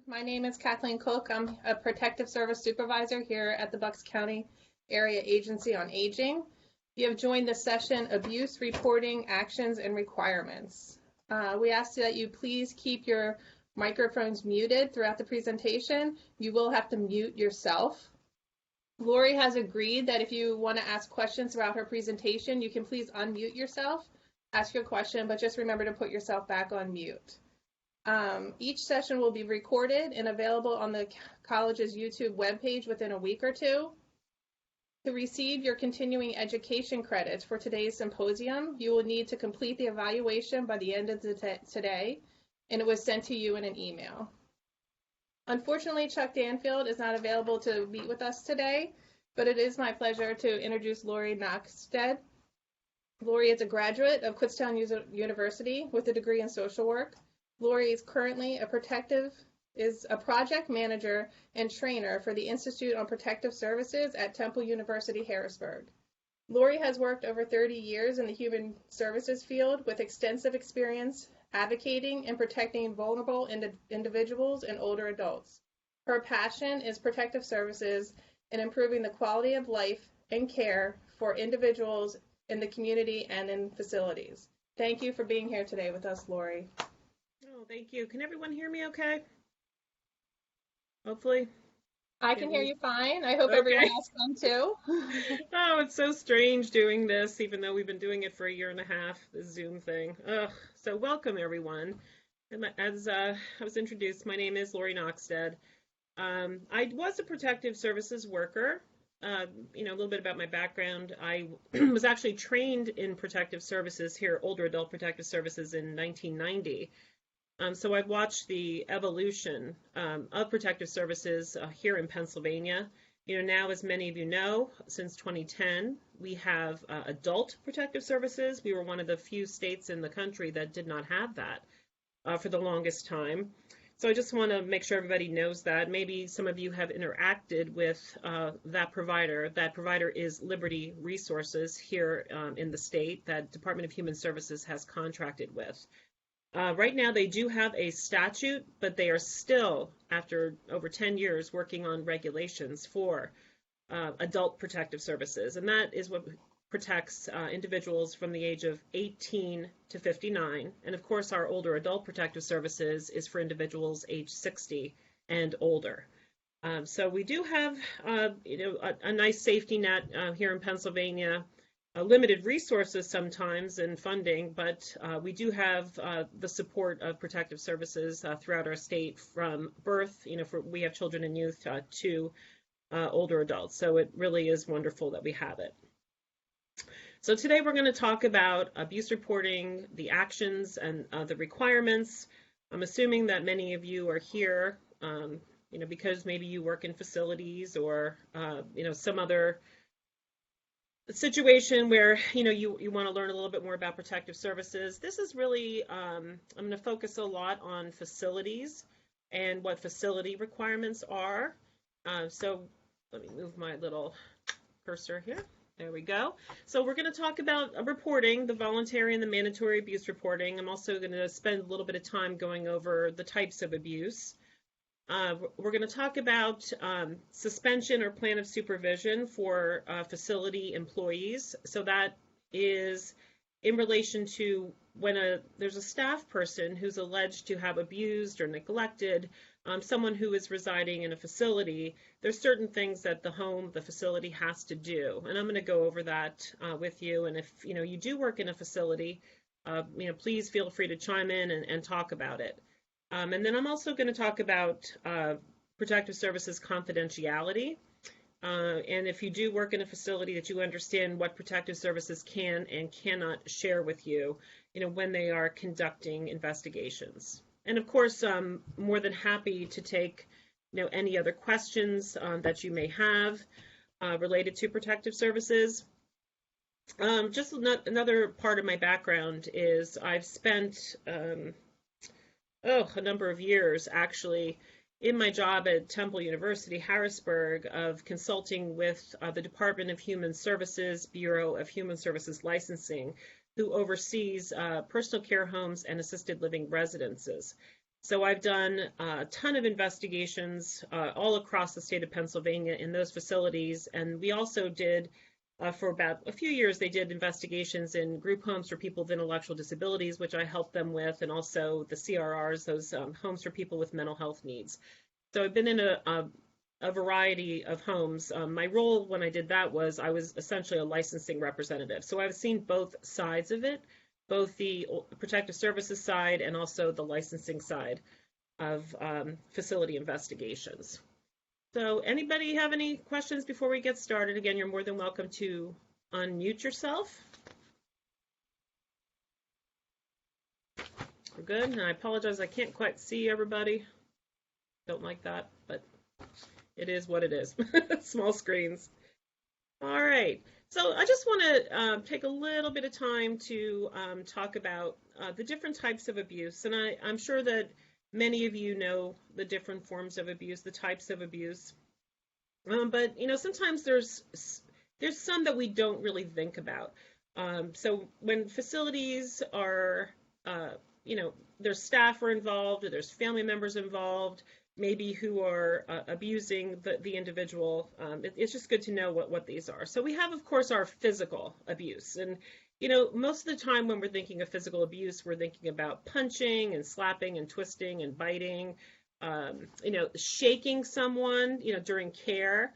My name is Kathleen Cook. I'm a Protective Service Supervisor here at the Bucks County Area Agency on Aging. You have joined the session, Abuse Reporting, Actions and Requirements. We ask that you please keep your microphones muted throughout the presentation. You will have to mute yourself. Lori has agreed that if you want to ask questions throughout her presentation, you can please unmute yourself, ask your question, but just remember to put yourself back on mute. Each session will be recorded and available on the college's YouTube webpage within a week or two. To receive your continuing education credits for today's symposium, you will need to complete the evaluation by the end of today, and it was sent to you in an email. Unfortunately, Chuck Danfield is not available to meet with us today, but it is my pleasure to introduce Lori Nockstead. Lori is a graduate of Kutztown University with a degree in social work. Lori is currently a project manager and trainer for the Institute on Protective Services at Temple University, Harrisburg. Lori has worked over 30 years in the human services field with extensive experience advocating and protecting vulnerable individuals and older adults. Her passion is protective services and improving the quality of life and care for individuals in the community and in facilities. Thank you for being here today with us, Lori. Oh, thank you. Can everyone hear me okay? Hopefully. I can hear you fine. I hope everyone else can too. Oh, it's so strange doing this, even though we've been doing it for a year and a half, the Zoom thing. So welcome, everyone. And as I was introduced, my name is Lori Nockstead. I was a protective services worker. A little bit about my background. I was actually trained in protective services here, older adult protective services, in 1990. So I've watched the evolution of protective services here in Pennsylvania. Now, as many of you know, since 2010, we have adult protective services. We were one of the few states in the country that did not have that for the longest time. So I just want to make sure everybody knows that. Maybe some of you have interacted with that provider. That provider is Liberty Resources here in the state that Department of Human Services has contracted with. Right now, they do have a statute, but they are still, after over 10 years, working on regulations for adult protective services. And that is what protects individuals from the age of 18 to 59. And of course, our older adult protective services is for individuals age 60 and older. So we do have, a nice safety net here in Pennsylvania. Limited resources sometimes and funding, but we do have the support of protective services throughout our state from birth, we have children and youth to older adults. So it really is wonderful that we have it. So today we're going to talk about abuse reporting, the actions and the requirements. I'm assuming that many of you are here, because maybe you work in facilities or, some other situation where you want to learn a little bit more about protective services. This is really I'm going to focus a lot on facilities and what facility requirements are. So let me move my little cursor here. There we go. So we're going to talk about reporting, the voluntary and the mandatory abuse reporting. I'm also going to spend a little bit of time going over the types of abuse. We're going to talk about suspension or plan of supervision for facility employees. So that is in relation to when there's a staff person who's alleged to have abused or neglected someone who is residing in a facility. There's certain things that the facility has to do. And I'm going to go over that with you. And if you do work in a facility, please feel free to chime in and talk about it. And then I'm also going to talk about protective services confidentiality. And if you do work in a facility, that you understand what protective services can and cannot share with you, when they are conducting investigations. And of course, I'm more than happy to take, any other questions that you may have related to protective services. Just another part of my background is I've spent a number of years actually in my job at Temple University, Harrisburg, of consulting with the Department of Human Services, Bureau of Human Services Licensing, who oversees personal care homes and assisted living residences. So I've done a ton of investigations all across the state of Pennsylvania in those facilities, and we also did, for about a few years, they did investigations in group homes for people with intellectual disabilities, which I helped them with, and also the CRRs, those homes for people with mental health needs. So I've been in a variety of homes. My role when I did that was I was essentially a licensing representative. So I've seen both sides of it, both the protective services side and also the licensing side of facility investigations. So anybody have any questions before we get started? Again, you're more than welcome to unmute yourself. We're good. And I apologize, I can't quite see everybody. Don't like that, but it is what it is. Small screens. All right. So I just want to take a little bit of time to talk about the different types of abuse. And I'm sure that many of you know the different forms of abuse, the types of abuse. But, you know, sometimes there's some that we don't really think about. So when facilities are, you know, their staff are involved, or there's family members involved, maybe who are abusing the individual, it's just good to know what these are. So we have, of course, our physical abuse. And, you know, most of the time when we're thinking of physical abuse, we're thinking about punching and slapping and twisting and biting. You know, shaking someone, you know, during care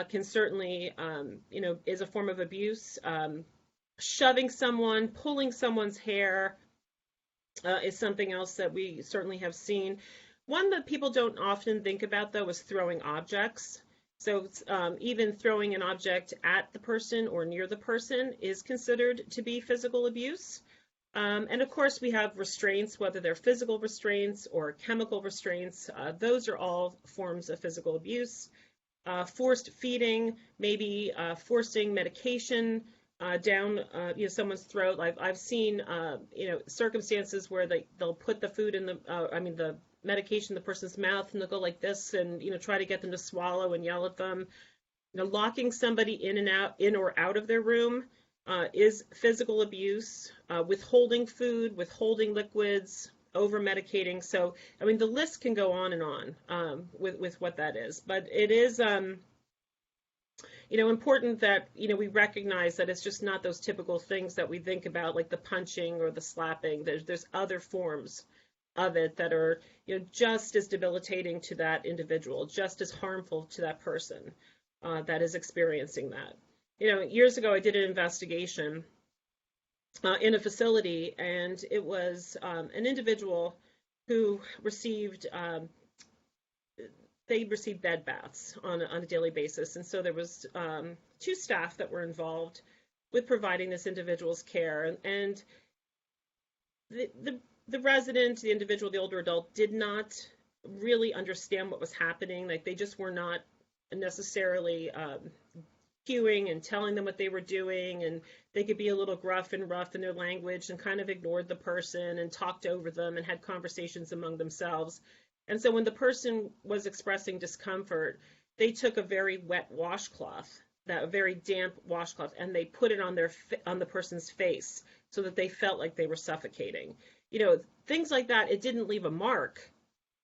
can certainly, you know, is a form of abuse. Shoving someone, pulling someone's hair is something else that we certainly have seen. One that people don't often think about, though, is throwing objects. So even throwing an object at the person or near the person is considered to be physical abuse. And of course, we have restraints, whether they're physical restraints or chemical restraints. Those are all forms of physical abuse. Forced feeding, maybe forcing medication down you know, someone's throat. I've seen you know, circumstances where they'll put the food in the medication in the person's mouth, and they'll go like this and, you know, try to get them to swallow and yell at them. You know, locking somebody in or out of their room is physical abuse. Withholding food, withholding liquids, over medicating. So, I mean, the list can go on and on with what that is. But it is, you know, important that, you know, we recognize that it's just not those typical things that we think about, like the punching or the slapping. There's other forms of it that are, you know, just as debilitating to that individual, just as harmful to that person that is experiencing that. You know, years ago I did an investigation in a facility, and it was an individual who received they received bed baths on a daily basis, and so there was 2 staff that were involved with providing this individual's care, and the resident, the individual, the older adult, did not really understand what was happening. Like, they just were not necessarily cueing and telling them what they were doing, and they could be a little gruff and rough in their language and kind of ignored the person and talked over them and had conversations among themselves. And so when the person was expressing discomfort, they took a very wet washcloth, that very damp washcloth, and they put it on the person's face so that they felt like they were suffocating. You know, things like that. It didn't leave a mark,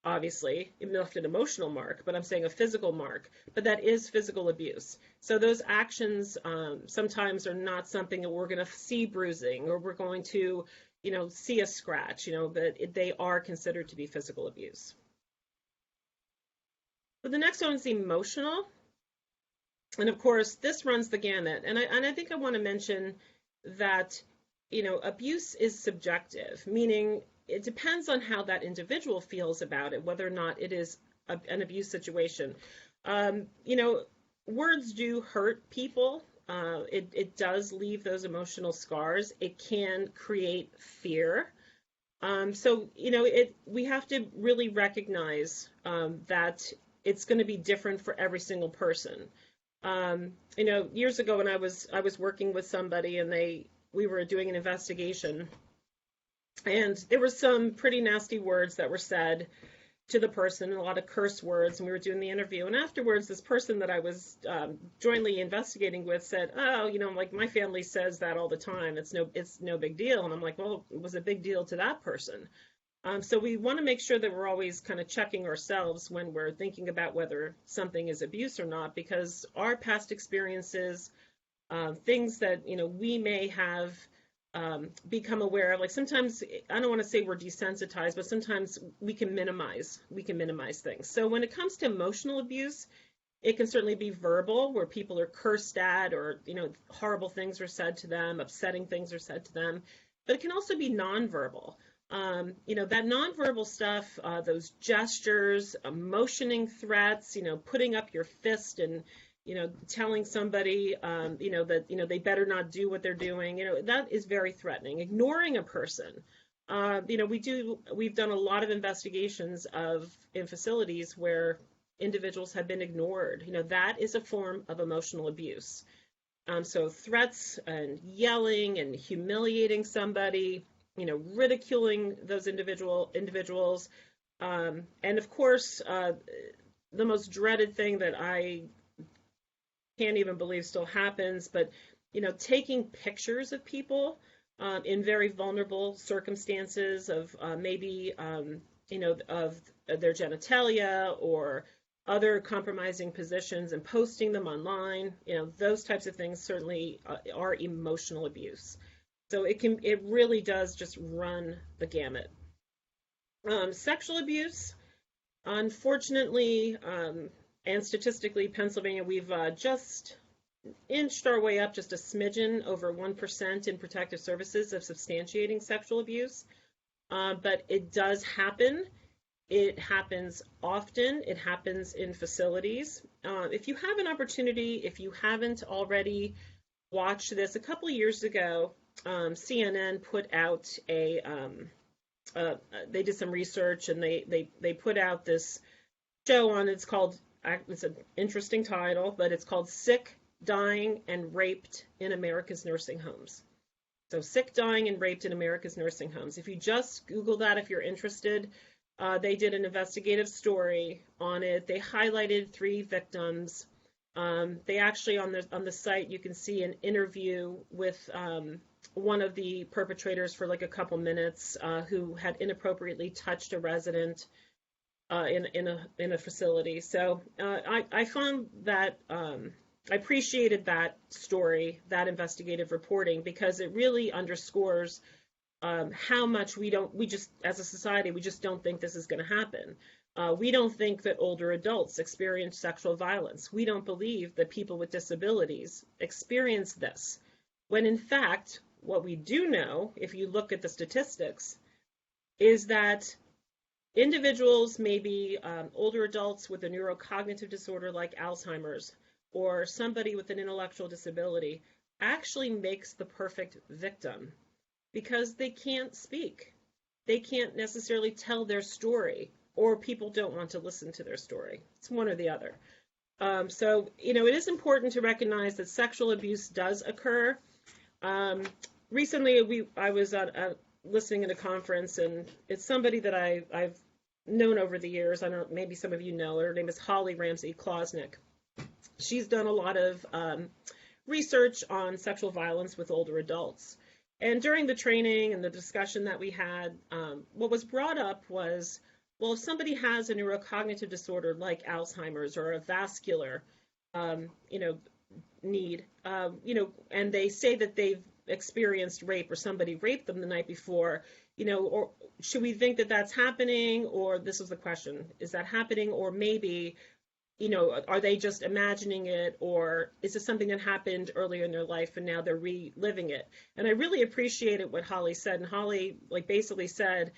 obviously. It left an emotional mark, but I'm saying a physical mark. But that is physical abuse. So those actions sometimes are not something that we're going to see bruising, or we're going to, you know, see a scratch, you know, but they are considered to be physical abuse. So the next one is emotional. And of course, this runs the gamut. And I think I want to mention that, you know, abuse is subjective, meaning it depends on how that individual feels about it, whether or not it is an abuse situation. You know, words do hurt people. It does leave those emotional scars. It can create fear. So, you know, we have to really recognize that it's going to be different for every single person. You know, years ago when I was working with somebody, and we were doing an investigation, and there were some pretty nasty words that were said to the person, a lot of curse words, and we were doing the interview. And afterwards, this person that I was jointly investigating with said, "Oh, you know, like, my family says that all the time. It's no big deal." And I'm like, "Well, it was a big deal to that person." So we want to make sure that we're always kind of checking ourselves when we're thinking about whether something is abuse or not, because our past experiences, things that we may have become aware of, like sometimes I don't want to say we're desensitized, but sometimes we can minimize things. So when it comes to emotional abuse, it can certainly be verbal, where people are cursed at, or horrible things are said to them, upsetting things are said to them. But it can also be nonverbal. That nonverbal stuff, those gestures, motioning threats, putting up your fist and telling somebody, that they better not do what they're doing. That is very threatening. Ignoring a person. We've done a lot of investigations in facilities where individuals have been ignored. That is a form of emotional abuse. So threats and yelling and humiliating somebody, ridiculing those individuals. And of course, the most dreaded thing that I can't even believe still happens, but, taking pictures of people in very vulnerable circumstances of maybe, of their genitalia or other compromising positions and posting them online, those types of things certainly are emotional abuse. So it really does just run the gamut. Sexual abuse, unfortunately, and statistically, Pennsylvania, we've just inched our way up just a smidgen over 1% in protective services of substantiating sexual abuse. But it does happen. It happens often. It happens in facilities. If you have an opportunity, if you haven't already watched this, a couple of years ago, CNN put out they did some research, and they put out this show on, it's an interesting title, but it's called Sick, Dying, and Raped in America's Nursing Homes. So Sick, Dying, and Raped in America's Nursing Homes. If you just Google that, if you're interested, they did an investigative story on it. They highlighted 3 victims. They actually, on the site, you can see an interview with one of the perpetrators for like a couple minutes, who had inappropriately touched a resident in a facility. So I found that I appreciated that story, that investigative reporting, because it really underscores how much we just, as a society, we just don't think this is going to happen. We don't think that older adults experience sexual violence. We don't believe that people with disabilities experience this. When in fact, what we do know, if you look at the statistics, is that individuals, maybe older adults with a neurocognitive disorder like Alzheimer's, or somebody with an intellectual disability, actually makes the perfect victim, because they can't speak. They can't necessarily tell their story, or people don't want to listen to their story. It's one or the other. So, it is important to recognize that sexual abuse does occur. Recently, I was listening at a conference, and it's somebody that I've known over the years. I don't know, maybe some of you know her. Her name is Holly Ramsey Klosnick. She's done a lot of research on sexual violence with older adults. And during the training and the discussion that we had, what was brought up was, well, if somebody has a neurocognitive disorder like Alzheimer's or a vascular, need, and they say that they've experienced rape, or somebody raped them the night before, or should we think that that's happening? Or this was the question, is that happening? Or maybe, are they just imagining it? Or is this something that happened earlier in their life and now they're reliving it? And I really appreciated what Holly said. And Holly basically said,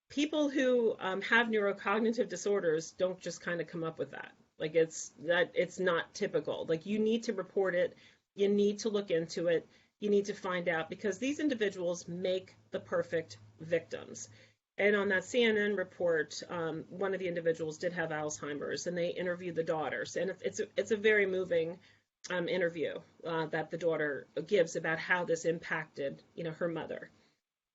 people who have neurocognitive disorders don't just kind of come up with that. It's not typical. You need to report it. You need to look into it. You need to find out, because these individuals make the perfect victims. And on that CNN report, one of the individuals did have Alzheimer's, and they interviewed the daughters. And it's a very moving interview that the daughter gives about how this impacted, her mother.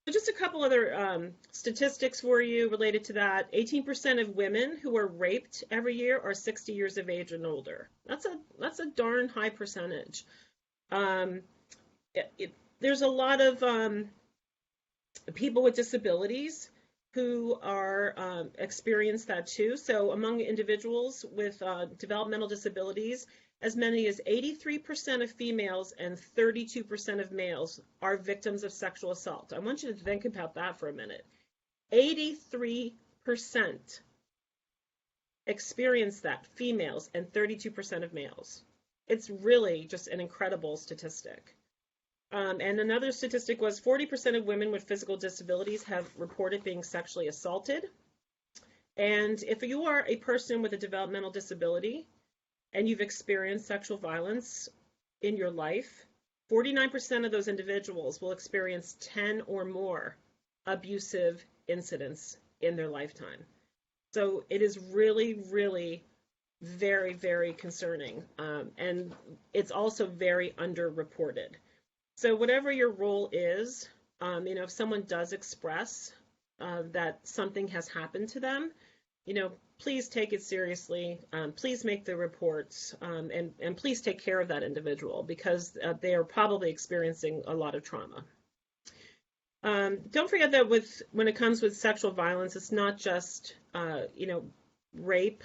So just a couple other statistics for you related to that. 18% of women who are raped every year are 60 years of age and older. That's a darn high percentage. There's a lot of people with disabilities who are experience that too. So among individuals with developmental disabilities, as many as 83% of females and 32% of males are victims of sexual assault. I want you to think about that for a minute. 83% experience that, females, and 32% of males. It's really just an incredible statistic. And another statistic was 40% of women with physical disabilities have reported being sexually assaulted. And if you are a person with a developmental disability and you've experienced sexual violence in your life, 49% of those individuals will experience 10 or more abusive incidents in their lifetime. So it is really, really very, very concerning. And it's also very underreported. So whatever your role is, if someone does express that something has happened to them, please take it seriously. Please make the reports, and please take care of that individual because they are probably experiencing a lot of trauma. Don't forget that when it comes with sexual violence, it's not just rape.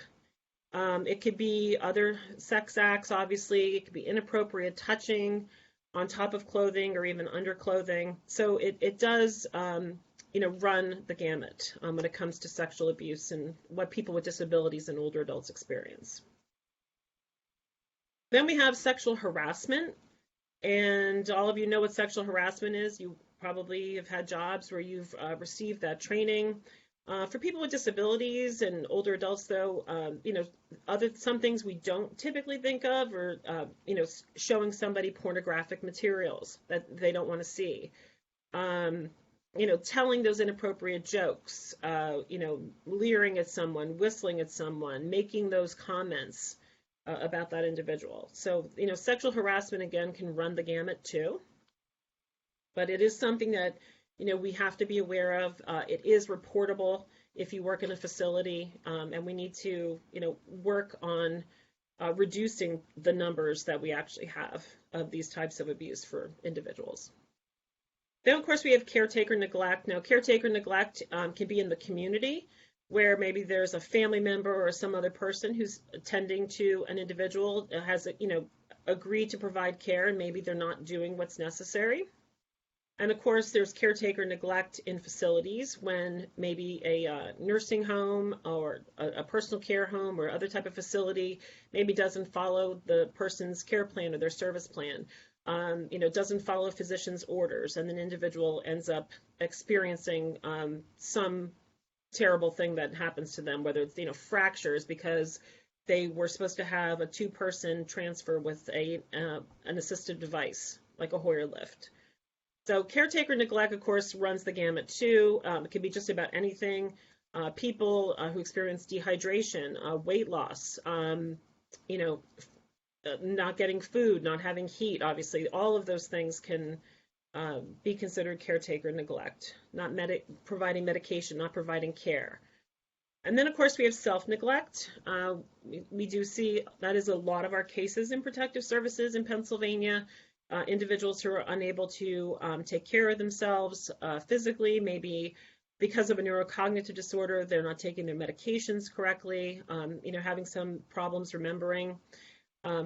It could be other sex acts, obviously. It could be inappropriate touching on top of clothing or even under clothing. So it does, run the gamut when it comes to sexual abuse and what people with disabilities and older adults experience. Then we have sexual harassment, and all of you know what sexual harassment is. You probably have had jobs where you've received that training. For people with disabilities and older adults, though, some things we don't typically think of are, showing somebody pornographic materials that they don't want to see. Telling those inappropriate jokes, leering at someone, whistling at someone, making those comments about that individual. So, sexual harassment, again, can run the gamut, too. But it is something that we have to be aware of. It is reportable if you work in a facility, and we need to, work on reducing the numbers that we actually have of these types of abuse for individuals. Then, of course, we have caretaker neglect. Now, caretaker neglect can be in the community where maybe there's a family member or some other person who's attending to an individual that has, agreed to provide care, and maybe they're not doing what's necessary. And of course, there's caretaker neglect in facilities when maybe a nursing home or a personal care home or other type of facility maybe doesn't follow the person's care plan or their service plan, doesn't follow physician's orders, and an individual ends up experiencing some terrible thing that happens to them, whether it's, fractures because they were supposed to have a two-person transfer with an assistive device, like a Hoyer lift. So caretaker neglect, of course, runs the gamut too. It can be just about anything. People who experience dehydration, weight loss, not getting food, not having heat, obviously, all of those things can be considered caretaker neglect, not providing medication, not providing care. And then, of course, we have self-neglect. We do see that is a lot of our cases in protective services in Pennsylvania. Individuals who are unable to take care of themselves physically, maybe because of a neurocognitive disorder, they're not taking their medications correctly, having some problems remembering.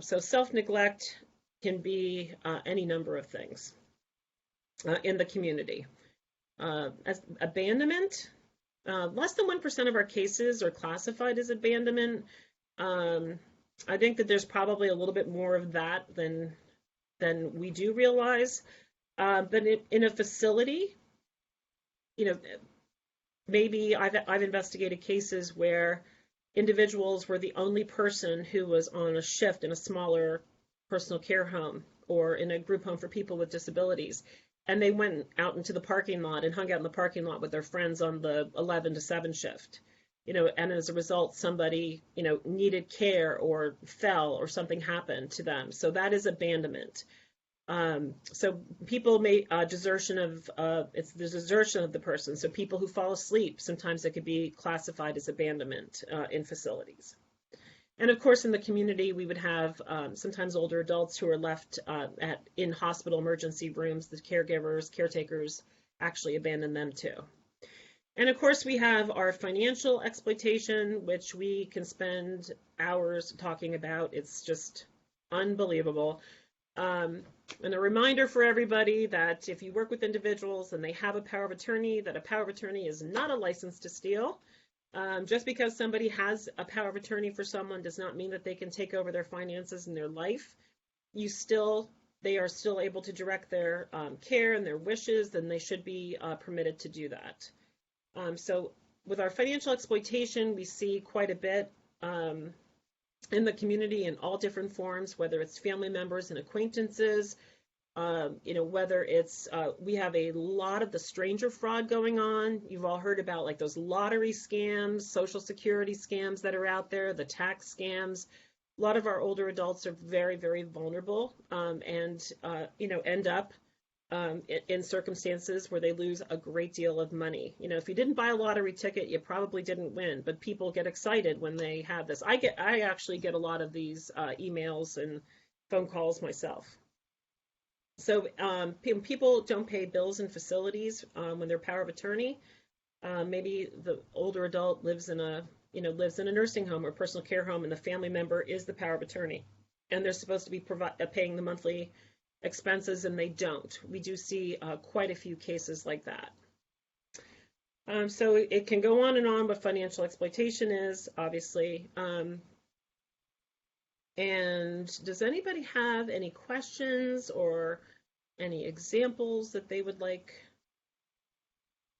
So self-neglect can be any number of things in the community. As abandonment, less than 1% of our cases are classified as abandonment. I think that there's probably a little bit more of that than we do realize. But in a facility, maybe I've investigated cases where individuals were the only person who was on a shift in a smaller personal care home or in a group home for people with disabilities. And they went out into the parking lot and hung out in the parking lot with their friends on the 11 to 7 shift. And as a result, somebody, needed care or fell or something happened to them. So that is abandonment. So people may, desertion of, it's the desertion of the person. So people who fall asleep, sometimes it could be classified as abandonment in facilities. And of course, in the community, we would have sometimes older adults who are left in hospital emergency rooms. The caregivers, caretakers actually abandon them too. And of course, we have our financial exploitation, which we can spend hours talking about. It's just unbelievable. Um, and a reminder for everybody that if you work with individuals and they have a power of attorney, that a power of attorney is not a license to steal. Just because somebody has a power of attorney for someone does not mean that they can take over their finances and their life. They are still able to direct their care and their wishes, then they should be permitted to do that. So with our financial exploitation, we see quite a bit in the community in all different forms, whether it's family members and acquaintances, whether it's, we have a lot of the stranger fraud going on. You've all heard about like those lottery scams, social security scams that are out there, the tax scams. A lot of our older adults are very, very vulnerable and end up in circumstances where they lose a great deal of money. If you didn't buy a lottery ticket, you probably didn't win, but people get excited when they have this. I actually get a lot of these emails and phone calls myself. So people don't pay bills in facilities when they're power of attorney. Maybe the older adult lives in a nursing home or personal care home, and the family member is the power of attorney, and they're supposed to be paying the monthly expenses, and they don't. We do see quite a few cases like that. So it can go on and on what financial exploitation is, obviously. And does anybody have any questions or any examples that they would like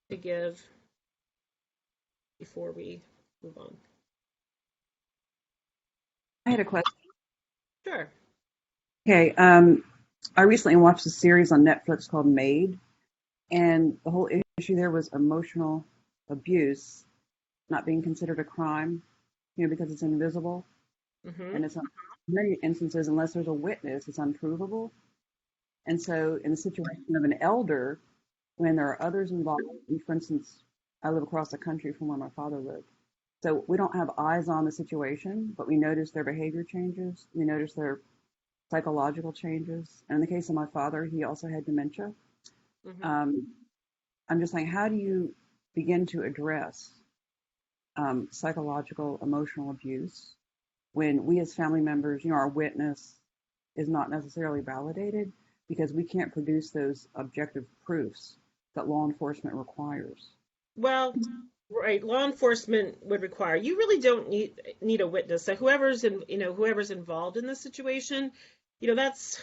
to give before we move on? I had a question. Sure. Okay, I recently watched a series on Netflix called Made, and the whole issue there was emotional abuse not being considered a crime, because it's invisible, and it's in many instances, unless there's a witness, it's unprovable. And so in the situation of an elder, when there are others involved, and for instance, I live across the country from where my father lived, so we don't have eyes on the situation, but we notice their behavior changes, we notice their psychological changes. And in the case of my father, he also had dementia. I'm just saying, how do you begin to address psychological, emotional abuse when we as family members, our witness is not necessarily validated because we can't produce those objective proofs that law enforcement requires? Well, right, law enforcement would require. You really don't need a witness. So whoever's involved in this situation, that's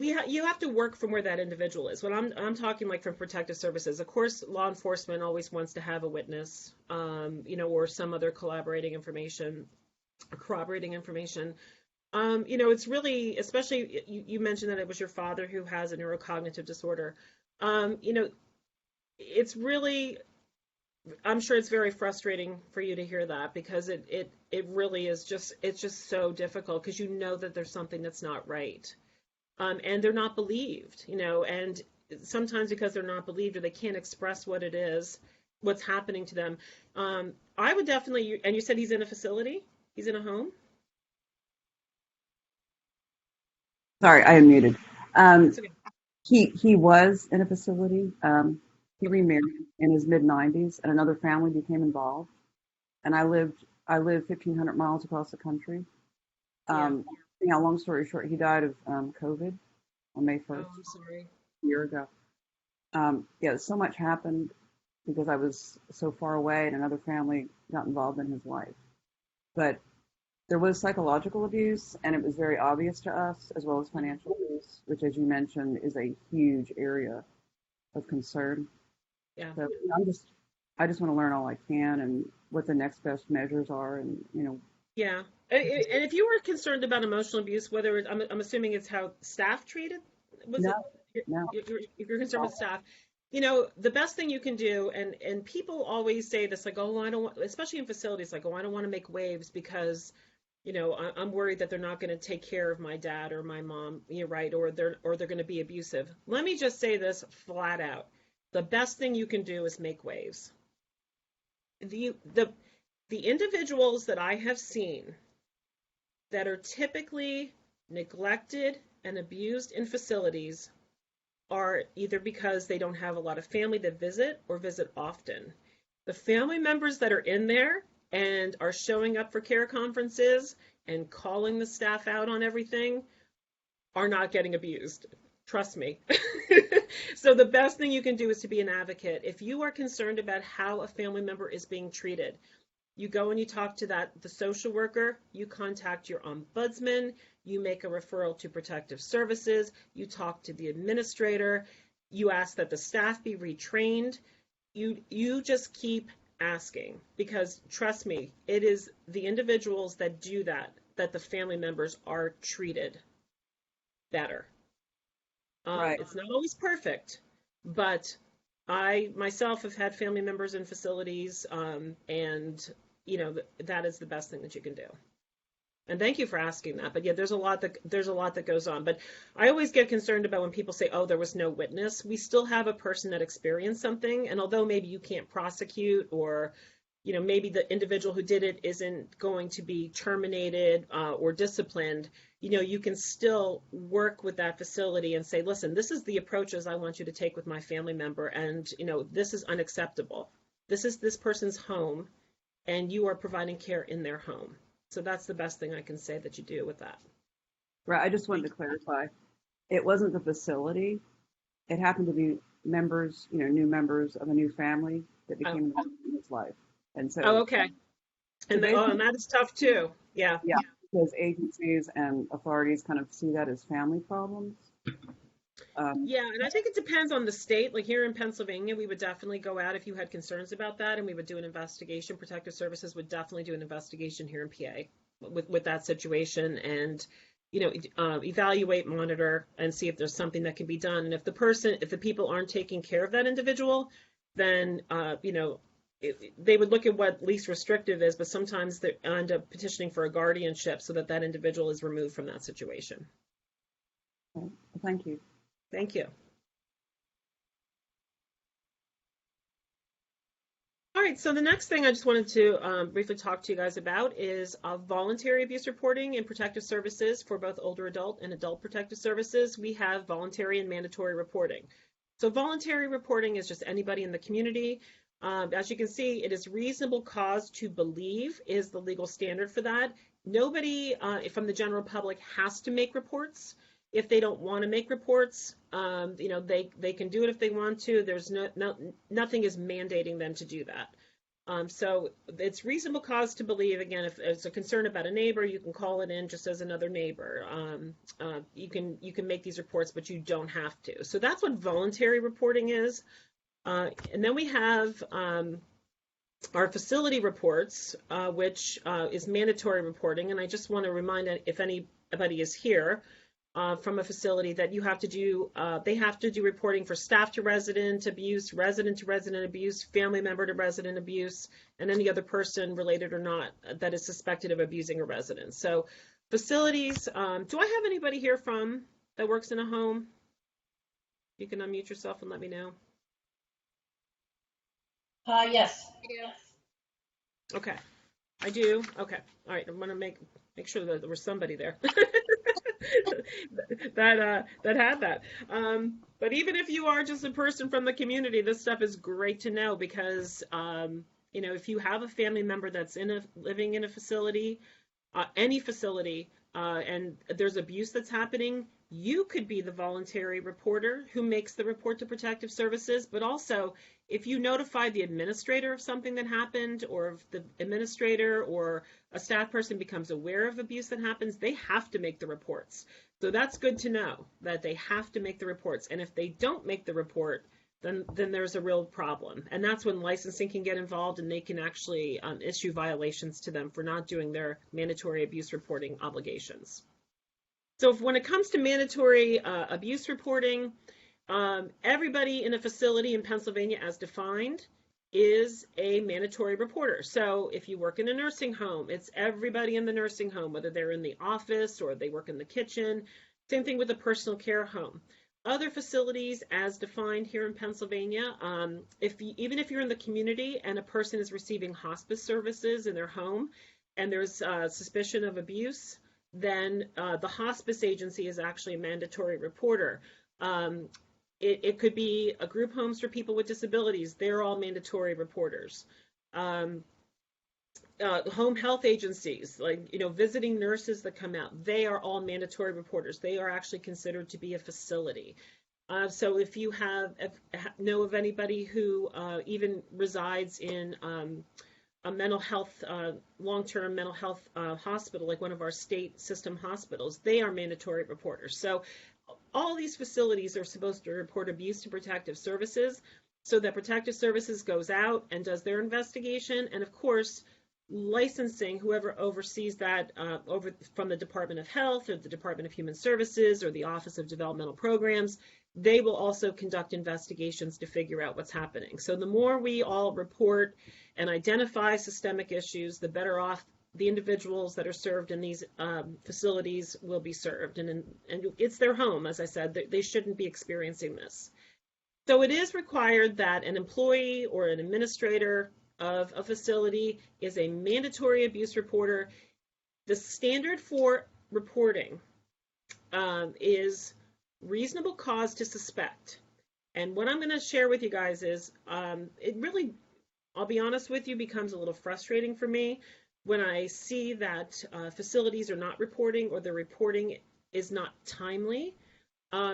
you have to work from where that individual is. When I'm talking like from protective services, of course, law enforcement always wants to have a witness, or some other corroborating information. It's really, especially you mentioned that it was your father who has a neurocognitive disorder. It's really, I'm sure it's very frustrating for you to hear that, because it really is it's just so difficult, because that there's something that's not right. And they're not believed, and sometimes because they're not believed or they can't express what it is, what's happening to them. I would definitely, and you said he's in a facility? He's in a home? Sorry, I am muted. Okay. He was in a facility. He remarried in his mid-90s, and another family became involved. And I live 1,500 miles across the country. Long story short, he died of COVID on May 1st. Oh, I'm sorry. A year ago. So much happened because I was so far away, and another family got involved in his life. But there was psychological abuse, and it was very obvious to us, as well as financial abuse, which, as you mentioned, is a huge area of concern. Yeah. So I just want to learn all I can and what the next best measures are, and Yeah, and if you were concerned about emotional abuse, whether I'm assuming it's how staff treated, No. You're concerned with staff. The best thing you can do, and people always say this, like, oh, I don't want, especially in facilities, like, oh, I don't want to make waves because, I'm worried that they're not going to take care of my dad or my mom, right, or they're going to be abusive. Let me just say this flat out: the best thing you can do is make waves. The individuals that I have seen that are typically neglected and abused in facilities are either because they don't have a lot of family that visit or visit often. The family members that are in there and are showing up for care conferences and calling the staff out on everything are not getting abused. Trust me. So the best thing you can do is to be an advocate. If you are concerned about how a family member is being treated, you go and you talk to the social worker, you contact your ombudsman, you make a referral to protective services, you talk to the administrator, you ask that the staff be retrained. You just keep asking, because trust me, it is the individuals that do that the family members are treated better. Right. It's not always perfect, but I myself have had family members in facilities, and that is the best thing that you can do. And thank you for asking that. But yeah, there's a lot that goes on. But I always get concerned about when people say, "Oh, there was no witness." We still have a person that experienced something, and although maybe you can't prosecute, or maybe the individual who did it isn't going to be terminated or disciplined, you can still work with that facility and say, listen, this is the approaches I want you to take with my family member, and this is unacceptable. This is this person's home, and you are providing care in their home. So that's the best thing I can say that you do with that. Right. I just wanted to clarify. It wasn't the facility. It happened to be members, new members of a new family that became involved in his life. And so. Oh, okay. And that is tough too. Yeah. Yeah. Because agencies and authorities kind of see that as family problems. Yeah, and I think it depends on the state. Like here in Pennsylvania, we would definitely go out if you had concerns about that, and we would do an investigation. Protective Services would definitely do an investigation here in PA with that situation, and evaluate, monitor, and see if there's something that can be done. And if the people aren't taking care of that individual, then they would look at what least restrictive is. But sometimes they end up petitioning for a guardianship so that individual is removed from that situation. Okay. Well, thank you. Thank you. All right, so the next thing I just wanted to briefly talk to you guys about is voluntary abuse reporting in protective services for both older adult and adult protective services. We have voluntary and mandatory reporting. So voluntary reporting is just anybody in the community. As you can see, it is reasonable cause to believe is the legal standard for that. Nobody from the general public has to make reports. If they don't want to make reports, they can do it if they want to. There's nothing is mandating them to do that. So it's reasonable cause to believe. Again, if it's a concern about a neighbor, you can call it in just as another neighbor. You can make these reports, but you don't have to. So that's what voluntary reporting is. And then we have our facility reports, which is mandatory reporting. And I just want to remind if anybody is here from a facility that you have to do, they have to do reporting for staff to resident abuse, resident to resident abuse, family member to resident abuse, and any other person related or not that is suspected of abusing a resident. So facilities, do I have anybody here that works in a home? You can unmute yourself and let me know. Yes. Okay, I do. Okay, all right. I want to make sure that there was somebody there that had that. But even if you are just a person from the community, this stuff is great to know because if you have a family member that's living in a facility, any facility, and there's abuse that's happening, you could be the voluntary reporter who makes the report to protective services. But also, if you notify the administrator of something that happened, or if the administrator or a staff person becomes aware of abuse that happens, they have to make the reports. So that's good to know that they have to make the reports. And if they don't make the report, then there's a real problem. And that's when licensing can get involved, and they can actually issue violations to them for not doing their mandatory abuse reporting obligations. So when it comes to mandatory abuse reporting, everybody in a facility in Pennsylvania as defined is a mandatory reporter. So if you work in a nursing home, it's everybody in the nursing home, whether they're in the office or they work in the kitchen. Same thing with a personal care home. Other facilities as defined here in Pennsylvania, even if you're in the community and a person is receiving hospice services in their home and there's suspicion of abuse, then the hospice agency is actually a mandatory reporter. It could be a group homes for people with disabilities. They're all mandatory reporters. Home health agencies, like, visiting nurses that come out, they are all mandatory reporters. They are actually considered to be a facility. So if you know of anybody who even resides in a mental health, long-term mental health hospital, like one of our state system hospitals, they are mandatory reporters. So all these facilities are supposed to report abuse to protective services, so that protective services goes out and does their investigation, and of course, licensing, whoever oversees that over from the Department of Health or the Department of Human Services or the Office of Developmental Programs, they will also conduct investigations to figure out what's happening. So the more we all report and identify systemic issues, the better off the individuals that are served in these facilities will be served. And it's their home, as I said, they shouldn't be experiencing this. So it is required that an employee or an administrator of a facility is a mandatory abuse reporter. The standard for reporting is reasonable cause to suspect. And what I'm going to share with you guys is it really, I'll be honest with you, becomes a little frustrating for me when I see that facilities are not reporting or the reporting is not timely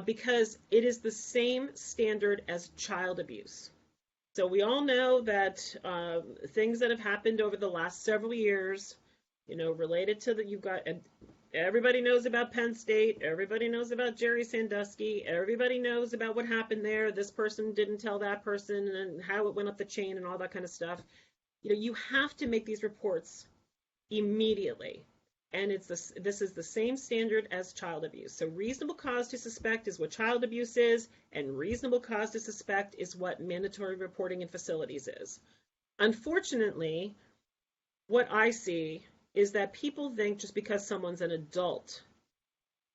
because it is the same standard as child abuse. So we all know that things that have happened over the last several years, related to you've got, everybody knows about Penn State, everybody knows about Jerry Sandusky, everybody knows about what happened there, this person didn't tell that person, and how it went up the chain and all that kind of stuff. You have to make these reports immediately. And this is the same standard as child abuse. So reasonable cause to suspect is what child abuse is, and reasonable cause to suspect is what mandatory reporting in facilities is. Unfortunately, what I see is that people think just because someone's an adult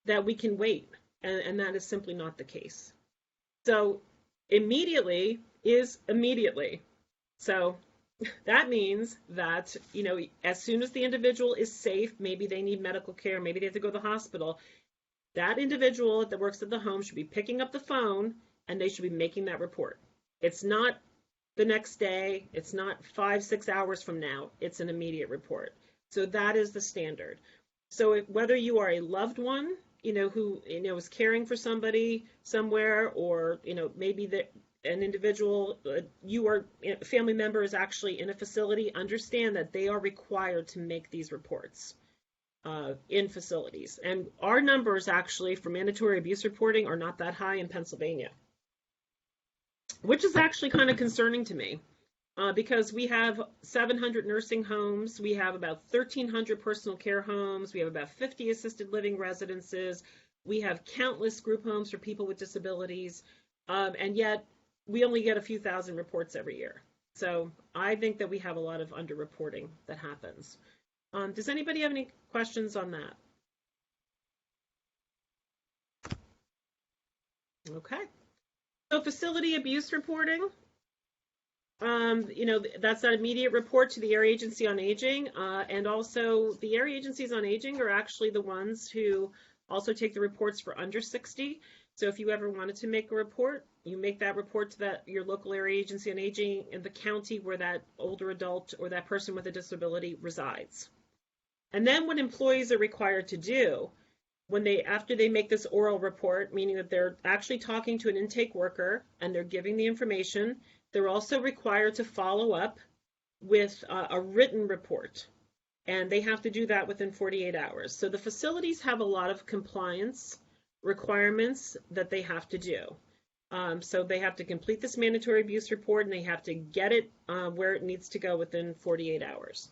that we can wait, and that is simply not the case. So immediately is immediately. So that means that, as soon as the individual is safe, maybe they need medical care, maybe they have to go to the hospital, that individual that works at the home should be picking up the phone and they should be making that report. It's not the next day, it's not 5-6 hours from now, it's an immediate report. So that is the standard. So whether you are a loved one, who, is caring for somebody somewhere, or, maybe an individual, a family member is actually in a facility, understand that they are required to make these reports in facilities. And our numbers actually for mandatory abuse reporting are not that high in Pennsylvania, which is actually kind of concerning to me because we have 700 nursing homes, we have about 1,300 personal care homes, we have about 50 assisted living residences, we have countless group homes for people with disabilities, and yet we only get a few thousand reports every year. So I think that we have a lot of underreporting that happens. Does anybody have any questions on that? Okay. So facility abuse reporting, that's that immediate report to the Area Agency on Aging, and also the Area Agencies on Aging are actually the ones who also take the reports for under 60. So if you ever wanted to make a report, you make that report to your local Area Agency on Aging in the county where that older adult or that person with a disability resides. And then what employees are required to do after they make this oral report, meaning that they're actually talking to an intake worker and they're giving the information, they're also required to follow up with a written report. And they have to do that within 48 hours. So the facilities have a lot of compliance requirements that they have to do. So they have to complete this mandatory abuse report and they have to get it where it needs to go within 48 hours.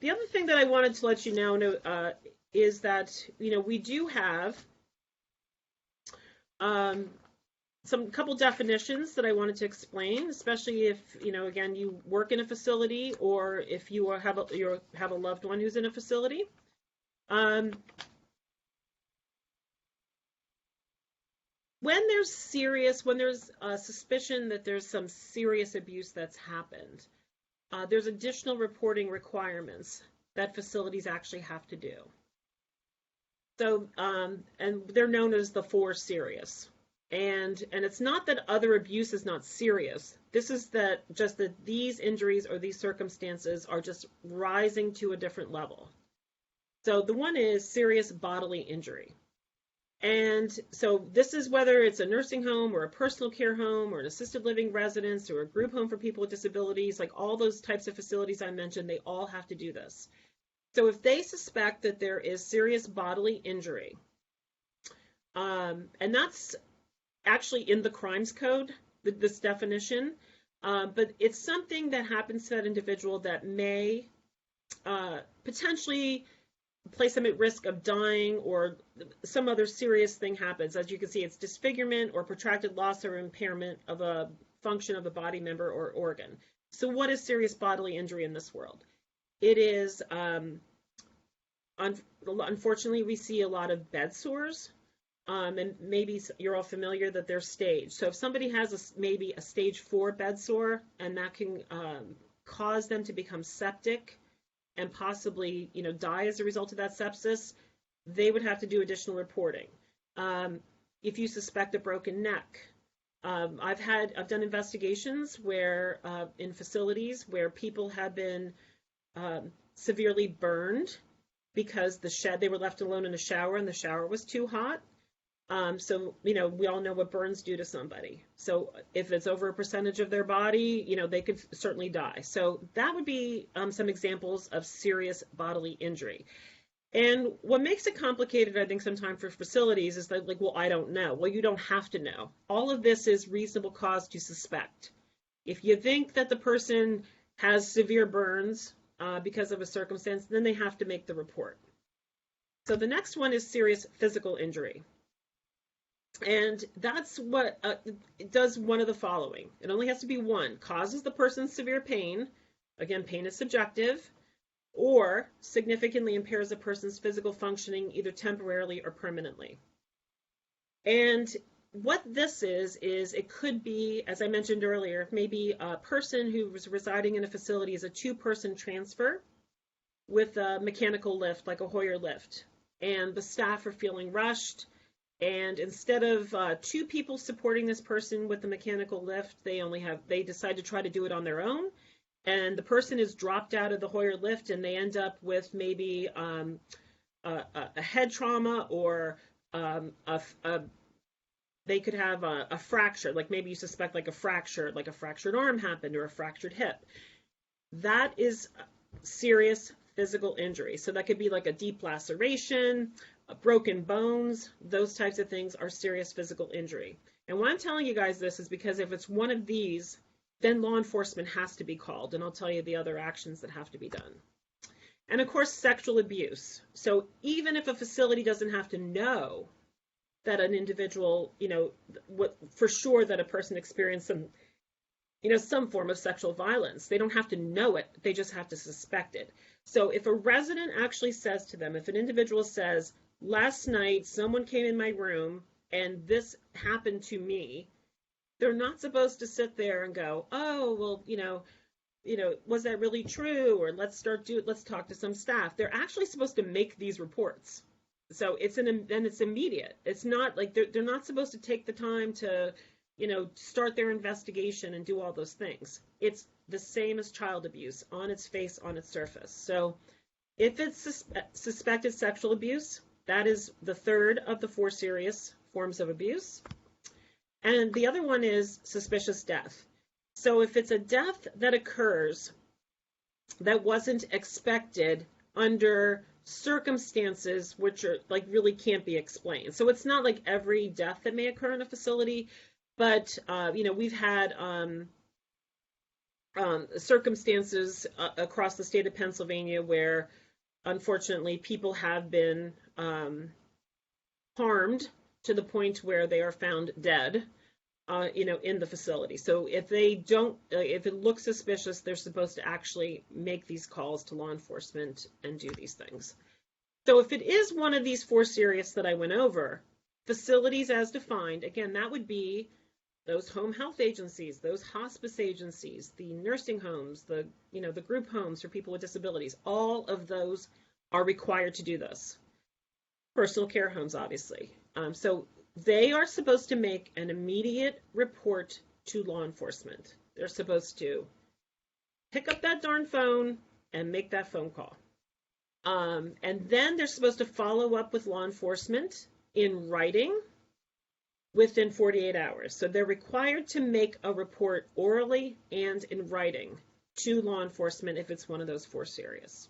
The other thing that I wanted to let you know is that, we do have couple definitions that I wanted to explain, especially if, again, you work in a facility or if you have a loved one who's in a facility. When there's a suspicion that there's some serious abuse that's happened, there's additional reporting requirements that facilities actually have to do. So, and they're known as the four serious. And it's not that other abuse is not serious. This is that just that these injuries or these circumstances are just rising to a different level. So the one is serious bodily injury. And so this is whether it's a nursing home or a personal care home or an assisted living residence or a group home for people with disabilities, like all those types of facilities I mentioned, they all have to do this. So if they suspect that there is serious bodily injury, and that's actually in the crimes code, this definition, but it's something that happens to that individual that may potentially place them at risk of dying or some other serious thing happens. As you can see, it's disfigurement or protracted loss or impairment of a function of a body member or organ. So what is serious bodily injury in this world? It is, unfortunately, we see a lot of bed sores, and maybe you're all familiar that they're staged. So if somebody has maybe a stage 4 bed sore, and that can cause them to become septic and possibly, die as a result of that sepsis, they would have to do additional reporting. If you suspect a broken neck, I've done investigations where in facilities where people have been severely burned because they were left alone in the shower and the shower was too hot. So, we all know what burns do to somebody. So if it's over a percentage of their body, they could certainly die. So that would be some examples of serious bodily injury. And what makes it complicated, I think, sometimes for facilities is that, well, I don't know. Well, you don't have to know. All of this is reasonable cause to suspect. If you think that the person has severe burns because of a circumstance, then they have to make the report. So the next one is serious physical injury. And that's what it does one of the following. It only has to be one. Causes the person severe pain. Again, pain is subjective. Or significantly impairs a person's physical functioning either temporarily or permanently. And what this is it could be, as I mentioned earlier, maybe a person who was residing in a facility is a 2-person transfer with a mechanical lift, like a Hoyer lift. And the staff are feeling rushed. And instead of 2 people supporting this person with the mechanical lift, they decide to try to do it on their own. And the person is dropped out of the Hoyer lift and they end up with maybe a head trauma or they could have a fracture, like maybe you suspect like a fractured arm happened or a fractured hip. That is serious physical injury. So that could be like a deep laceration, broken bones. Those types of things are serious physical injury. And why I'm telling you guys this is because if it's one of these, then law enforcement has to be called, and I'll tell you the other actions that have to be done. And of course, sexual abuse. So even if a facility doesn't have to know that an individual, for sure that a person experienced some form of sexual violence, they don't have to know it, they just have to suspect it. So if a resident actually says to them, if an individual says, last night someone came in my room and this happened to me, they're not supposed to sit there and go, oh, well, was that really true? Or let's talk to some staff. They're actually supposed to make these reports. So it's immediate. It's not like they're not supposed to take the time to, start their investigation and do all those things. It's the same as child abuse on its face, on its surface. So if it's suspected sexual abuse, that is the third of the 4 serious forms of abuse. And the other one is suspicious death. So if it's a death that occurs that wasn't expected under circumstances which are like really can't be explained. So it's not like every death that may occur in a facility, but we've had circumstances across the state of Pennsylvania where unfortunately people have been harmed to the point where they are found dead, in the facility. So if if it looks suspicious, they're supposed to actually make these calls to law enforcement and do these things. So if it is one of these 4 serious that I went over, facilities as defined, again, that would be those home health agencies, those hospice agencies, the nursing homes, the group homes for people with disabilities, all of those are required to do this. Personal care homes, obviously. So they are supposed to make an immediate report to law enforcement. They're supposed to pick up that darn phone and make that phone call. And then they're supposed to follow up with law enforcement in writing within 48 hours. So they're required to make a report orally and in writing to law enforcement if it's one of those 4 serious.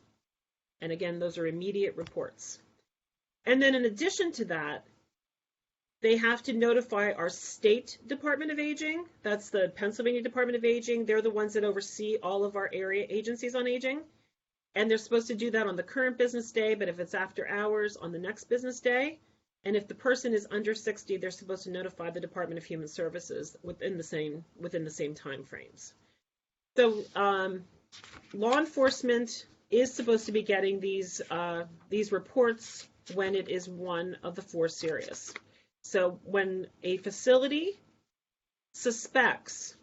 And again, those are immediate reports. And then in addition to that, they have to notify our state Department of Aging. That's the Pennsylvania Department of Aging. They're the ones that oversee all of our area agencies on aging. And they're supposed to do that on the current business day, but if it's after hours, on the next business day. And if the person is under 60, they're supposed to notify the Department of Human Services within the same time frames. So law enforcement is supposed to be getting these reports when it is one of the 4 serious. So when a facility suspects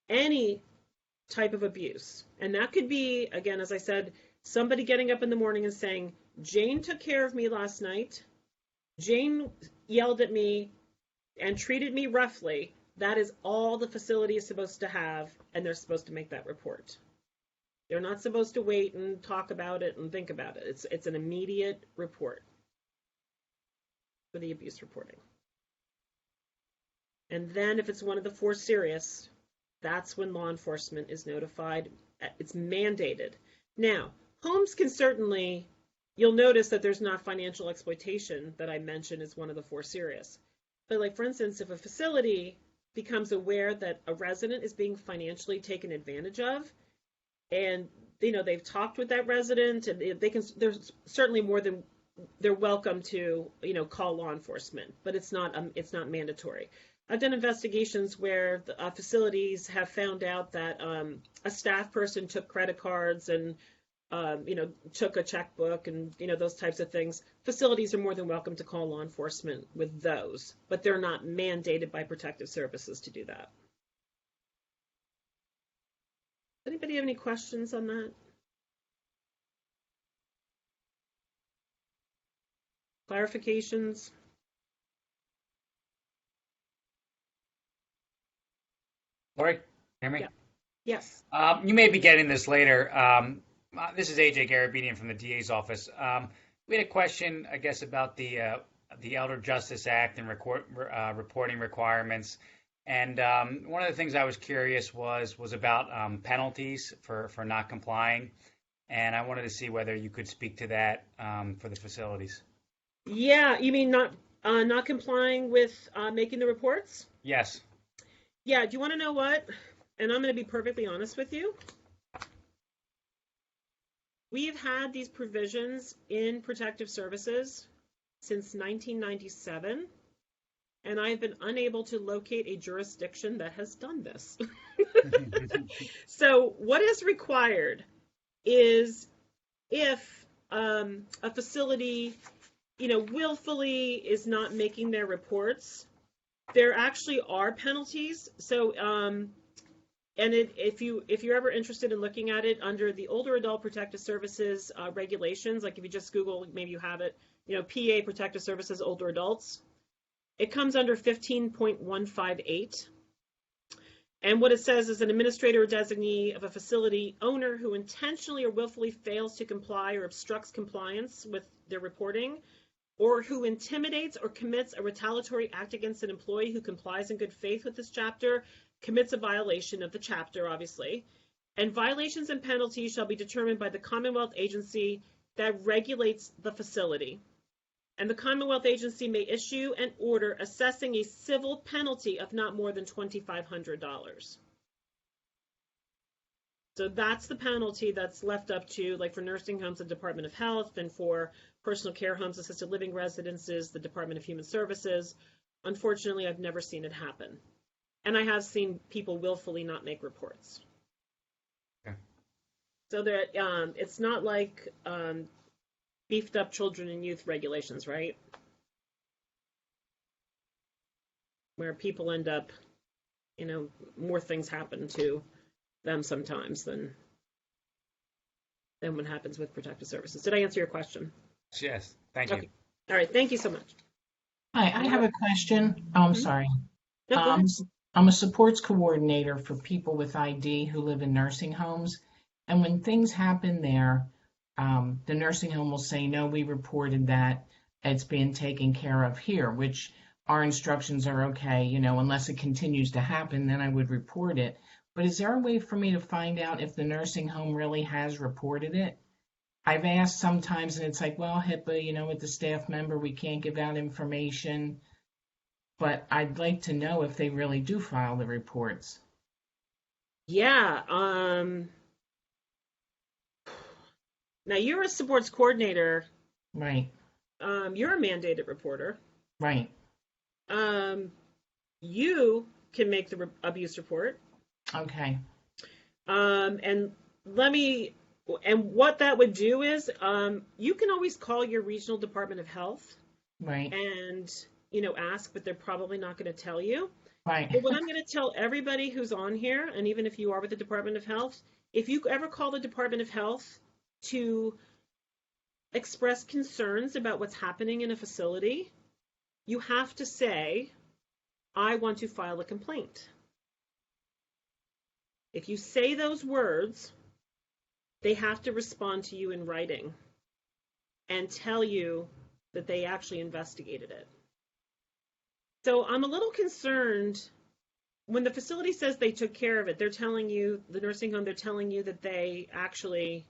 any type of abuse, and that could be, again, as I said, somebody getting up in the morning and saying, Jane took care of me last night, Jane yelled at me and treated me roughly, that is all the facility is supposed to have, and they're supposed to make that report. They're not supposed to wait and talk about it and think about it. It's an immediate report for the abuse reporting. And then if it's one of the 4 serious, that's when law enforcement is notified. It's mandated. Now, homes can certainly, you'll notice that there's not financial exploitation that I mentioned as one of the 4 serious. But like, for instance, if a facility becomes aware that a resident is being financially taken advantage of, and they've talked with that resident, and there's certainly more than they're welcome to call law enforcement, but it's not mandatory. I've done investigations where the facilities have found out that a staff person took credit cards and took a checkbook and those types of things. Facilities are more than welcome to call law enforcement with those, but they're not mandated by protective services to do that. Anybody have any questions on that? Clarifications? Lori, hear me? Yeah. Yes. You may be getting this later. This is AJ Garabedian from the DA's office. We had a question, I guess, about the Elder Justice Act and reporting requirements. And one of the things I was curious was about penalties for not complying. And I wanted to see whether you could speak to that for the facilities. Yeah, you mean not complying with making the reports? Yes. Yeah, do you want to know what? And I'm going to be perfectly honest with you. We've had these provisions in protective services since 1997, and I've been unable to locate a jurisdiction that has done this. So what is required is if a facility, willfully is not making their reports, there actually are penalties. So, if you're ever interested in looking at it under the Older Adult Protective Services regulations, like if you just Google, maybe you have it, PA Protective Services Older Adults, it comes under 15.158. And what it says is an administrator or designee of a facility owner who intentionally or willfully fails to comply or obstructs compliance with their reporting, or who intimidates or commits a retaliatory act against an employee who complies in good faith with this chapter, commits a violation of the chapter, obviously. And violations and penalties shall be determined by the Commonwealth agency that regulates the facility. And the Commonwealth agency may issue an order assessing a civil penalty of not more than $2,500. So that's the penalty that's left up to, like for nursing homes, the Department of Health, and for personal care homes, assisted living residences, the Department of Human Services. Unfortunately, I've never seen it happen. And I have seen people willfully not make reports. Okay. So that it's not like beefed up children and youth regulations, right? Where people end up, more things happen to them sometimes than than what happens with protective services. Did I answer your question? Yes, thank you. Okay. All right, thank you so much. Hi, I have a question. Oh, I'm sorry. No, go ahead. I'm a supports coordinator for people with ID who live in nursing homes. And when things happen there, the nursing home will say, no, we reported that it's being taken care of here, which our instructions are okay, you know, unless it continues to happen, then I would report it. But is there a way for me to find out if the nursing home really has reported it? I've asked sometimes, and it's like, well, HIPAA, you know, with the staff member, we can't give out information. But I'd like to know if they really do file the reports. Yeah. Now you're a supports coordinator. Right, You're a mandated reporter. right. You can make the abuse report. Okay, And what that would do is, you can always call your regional Department of Health right, and, ask, but they're probably not going to tell you. right. But what I'm going to tell everybody who's on here, and even if you are with the Department of Health, if you ever call the Department of Health to express concerns about what's happening in a facility, you have to say, I want to file a complaint. If you say those words, they have to respond to you in writing and tell you that they actually investigated it. So I'm a little concerned when the facility says they took care of it. They're telling you, the nursing home, they're telling you that they actually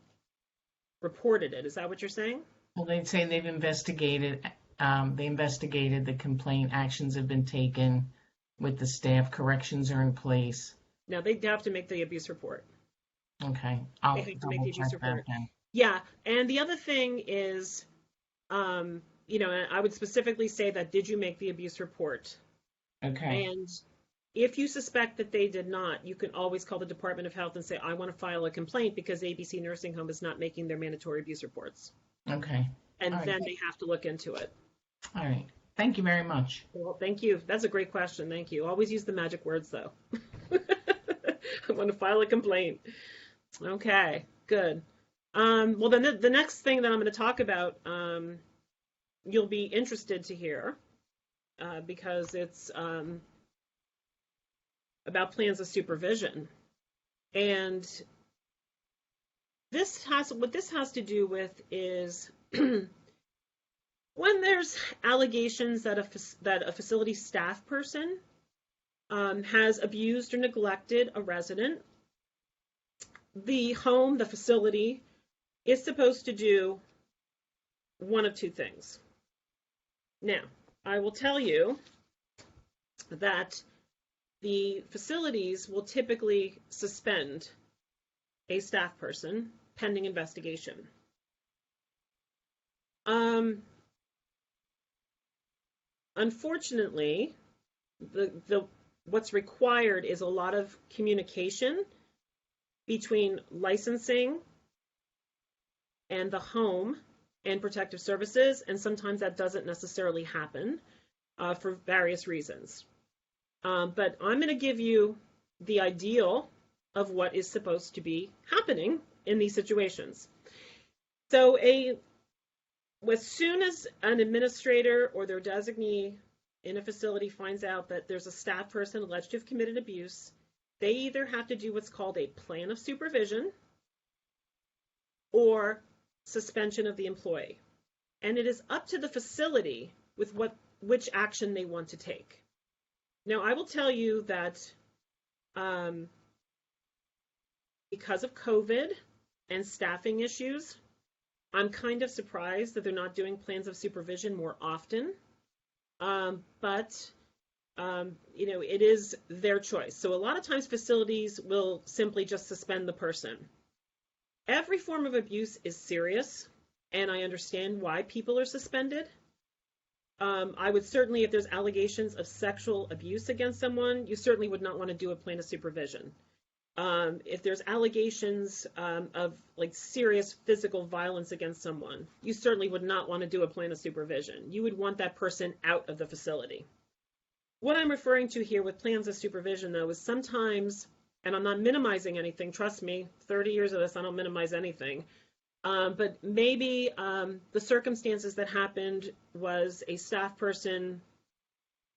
reported it. Is that what you're saying? Well, they'd say they've investigated, the complaint, actions have been taken with the staff, corrections are in place. Now they have to make the abuse report. Okay, They have to make the abuse report. Yeah, and the other thing is, I would specifically say that, did you make the abuse report? Okay, And if you suspect that they did not, you can always call the Department of Health and say, I want to file a complaint because ABC Nursing Home is not making their mandatory abuse reports. okay. And All right. then they have to look into it. All right. Thank you very much. Well, thank you. That's a great question. Thank you. Always use the magic words, though. I want to file a complaint. Okay, good. Well, then the next thing that I'm going to talk about, you'll be interested to hear, because it's about plans of supervision. And what this has to do with is when there's allegations that a facility staff person has abused or neglected a resident, the home, the facility, is supposed to do one of two things. Now, I will tell you that the facilities will typically suspend a staff person pending investigation. Unfortunately, what's required is a lot of communication between licensing and the home and protective services, and sometimes that doesn't necessarily happen for various reasons. But I'm going to give you the ideal of what is supposed to be happening in these situations. So as soon as an administrator or their designee in a facility finds out that there's a staff person alleged to have committed abuse, they either have to do what's called a plan of supervision or suspension of the employee. And it is up to the facility with which action they want to take. Now, I will tell you that because of COVID and staffing issues, I'm kind of surprised that they're not doing plans of supervision more often. But it is their choice. So a lot of times facilities will simply just suspend the person. Every form of abuse is serious, and I understand why people are suspended. I would certainly, if there's allegations of sexual abuse against someone, you certainly would not want to do a plan of supervision. If there's allegations of serious physical violence against someone, you certainly would not want to do a plan of supervision. You would want that person out of the facility. What I'm referring to here with plans of supervision, though, is sometimes, and I'm not minimizing anything, trust me, 30 years of this, I don't minimize anything. But maybe the circumstances that happened was a staff person,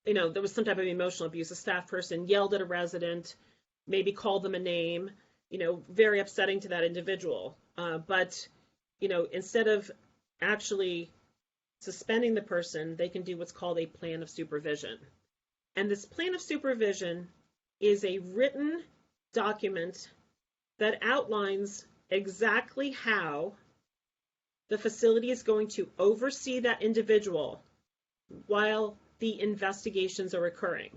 there was some type of emotional abuse. A staff person yelled at a resident, maybe called them a name, very upsetting to that individual. But instead of actually suspending the person, they can do what's called a plan of supervision. And this plan of supervision is a written document that outlines exactly how the facility is going to oversee that individual while the investigations are occurring.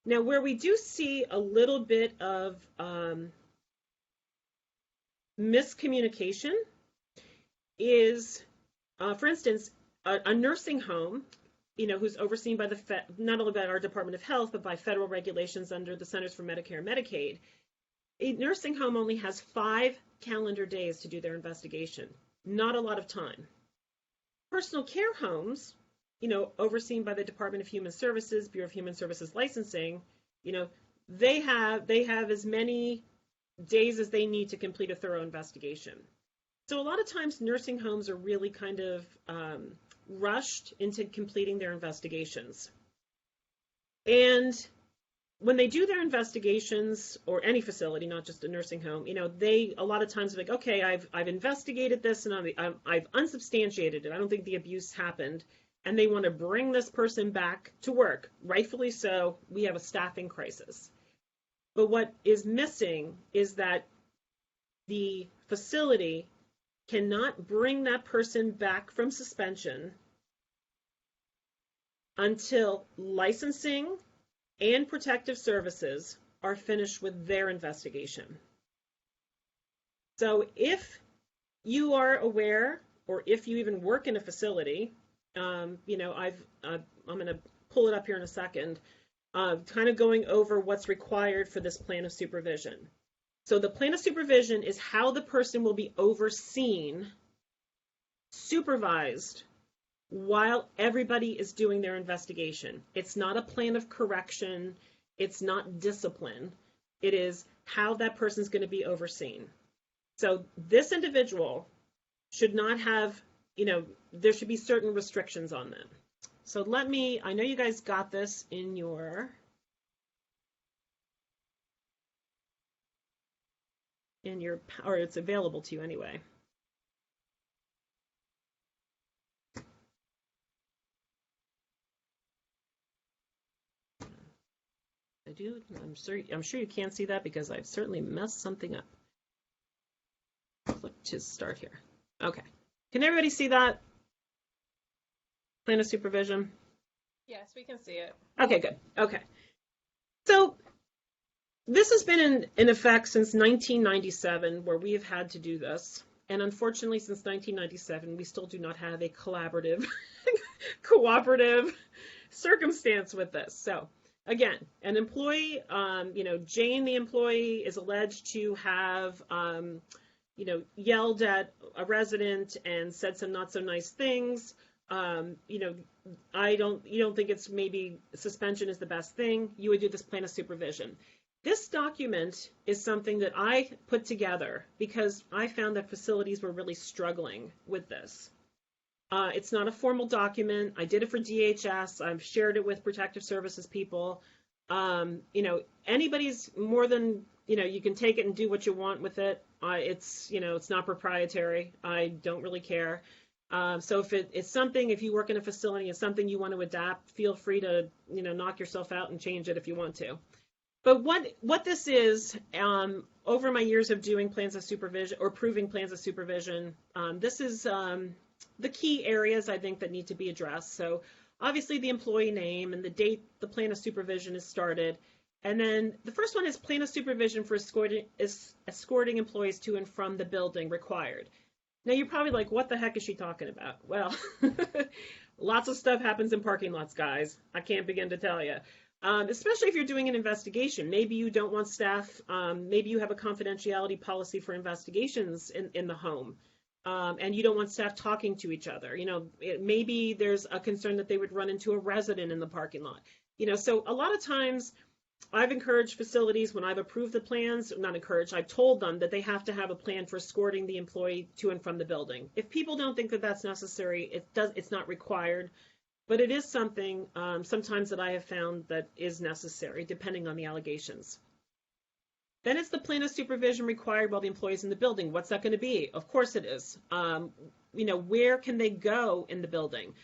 Now, where we do see a little bit of miscommunication is, for instance, a nursing home, who's overseen by not only by our Department of Health, but by federal regulations under the Centers for Medicare and Medicaid. A nursing home only has 5 calendar days to do their investigation. Not a lot of time. Personal care homes, overseen by the Department of Human Services, Bureau of Human Services Licensing, they have as many days as they need to complete a thorough investigation. So a lot of times nursing homes are really kind of rushed into completing their investigations. And when they do their investigations, or any facility, not just a nursing home, they a lot of times are like, okay, I've investigated this and I've unsubstantiated it. I don't think the abuse happened. And they want to bring this person back to work. Rightfully so, we have a staffing crisis. But what is missing is that the facility cannot bring that person back from suspension until licensing and protective services are finished with their investigation. So if you are aware, or if you even work in a facility, I'm going to pull it up here in a second, kind of going over what's required for this plan of supervision. So the plan of supervision is how the person will be overseen, supervised, while everybody is doing their investigation. It's not a plan of correction. It's not discipline. It is how that person's going to be overseen. So this individual should not have, there should be certain restrictions on them. So I know you guys got this in your or it's available to you anyway. I'm sure you can't see that because I've certainly messed something up. Click to start here. Okay. Can everybody see that? Plan of supervision? Yes, we can see it. Okay, good. Okay. So this has been in effect since 1997, where we have had to do this. And unfortunately, since 1997, we still do not have a collaborative, cooperative circumstance with this. So again, an employee, Jane, the employee, is alleged to have, yelled at a resident and said some not so nice things. You don't think it's maybe suspension is the best thing. You would do this plan of supervision. This document is something that I put together because I found that facilities were really struggling with this. It's not a formal document. I did it for DHS. I've shared it with protective services people. Anybody's more than, you can take it and do what you want with it. It's not proprietary. I don't really care. So if it's something, if you work in a facility, it's something you want to adapt, feel free to, knock yourself out and change it if you want to. But what this is, over my years of doing plans of supervision or proving plans of supervision, this is the key areas I think that need to be addressed. So obviously the employee name and the date the plan of supervision is started. And then the first one is plan of supervision for escorting employees to and from the building required. Now you're probably like, what the heck is she talking about? Well, lots of stuff happens in parking lots, guys. I can't begin to tell you. Especially if you're doing an investigation. Maybe you don't want staff, maybe you have a confidentiality policy for investigations in the home, and you don't want staff talking to each other. Maybe there's a concern that they would run into a resident in the parking lot. So a lot of times I've encouraged facilities when I've approved the plans, not encouraged, I've told them that they have to have a plan for escorting the employee to and from the building. If people don't think that that's necessary, it's not required, but it is something sometimes that I have found that is necessary depending on the allegations. Then it's the plan of supervision required while the employee is in the building. What's that going to be? Of course it is. Where can they go in the building?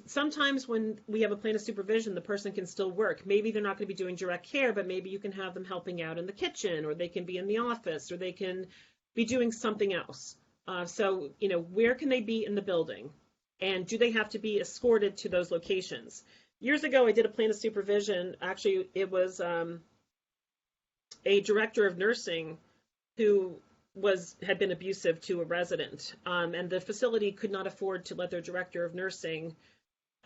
Sometimes when we have a plan of supervision, the person can still work. Maybe they're not going to be doing direct care, but maybe you can have them helping out in the kitchen, or they can be in the office, or they can be doing something else. Where can they be in the building? And do they have to be escorted to those locations? Years ago, I did a plan of supervision. Actually, it was a director of nursing who had been abusive to a resident, and the facility could not afford to let their director of nursing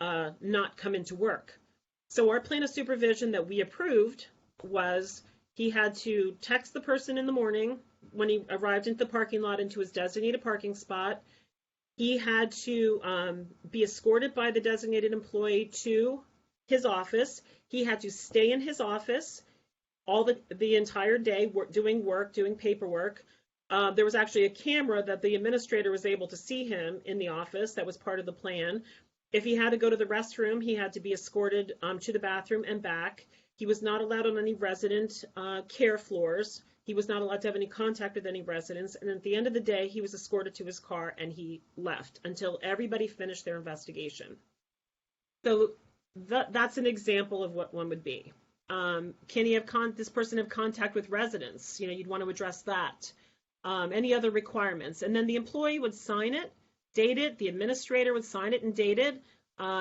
not come into work. So our plan of supervision that we approved was he had to text the person in the morning when he arrived into the parking lot into his designated parking spot. He had to be escorted by the designated employee to his office. He had to stay in his office all the entire day, doing paperwork. There was actually a camera that the administrator was able to see him in the office. That was part of the plan. If he had to go to the restroom, he had to be escorted to the bathroom and back. He was not allowed on any resident care floors. He was not allowed to have any contact with any residents. And at the end of the day, he was escorted to his car and he left until everybody finished their investigation. So that's an example of what one would be. Can he have this person have contact with residents? You'd want to address that. Any other requirements. And then the employee would sign it, date it, the administrator would sign it and date it.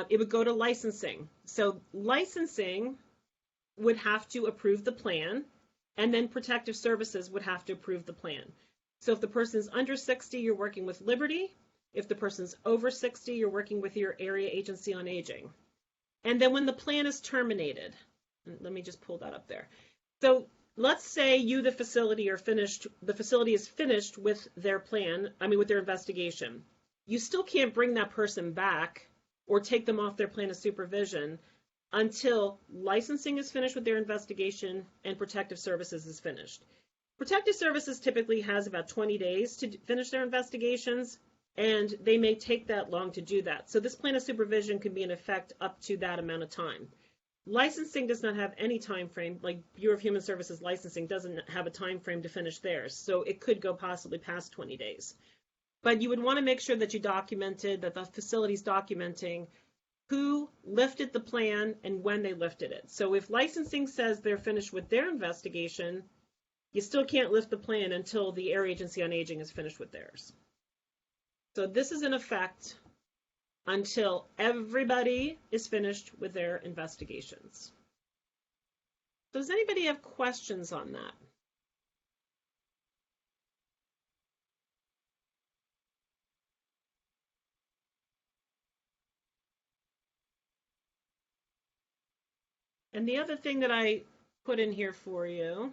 It would go to licensing. So licensing would have to approve the plan, and then protective services would have to approve the plan. So if the person's under 60, you're working with Liberty. If the person's over 60, you're working with your area agency on aging. And then when the plan is terminated, let me just pull that up there. So let's say the facility is finished with their plan, with their investigation. You still can't bring that person back or take them off their plan of supervision until licensing is finished with their investigation and protective services is finished. Protective services typically has about 20 days to finish their investigations, and they may take that long to do that. So this plan of supervision can be in effect up to that amount of time. Licensing does not have any time frame, like Bureau of Human Services licensing doesn't have a time frame to finish theirs, so it could go possibly past 20 days. But you would want to make sure that that the facility's documenting who lifted the plan and when they lifted it. So if licensing says they're finished with their investigation, you still can't lift the plan until the Area Agency on Aging is finished with theirs. So this is in effect until everybody is finished with their investigations. Does anybody have questions on that? And the other thing that I put in here for you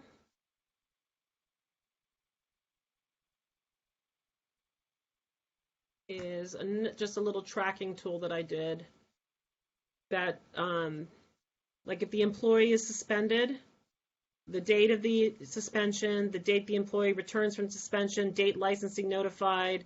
is just a little tracking tool that I did that, like if the employee is suspended, the date of the suspension, the date the employee returns from suspension, date licensing notified,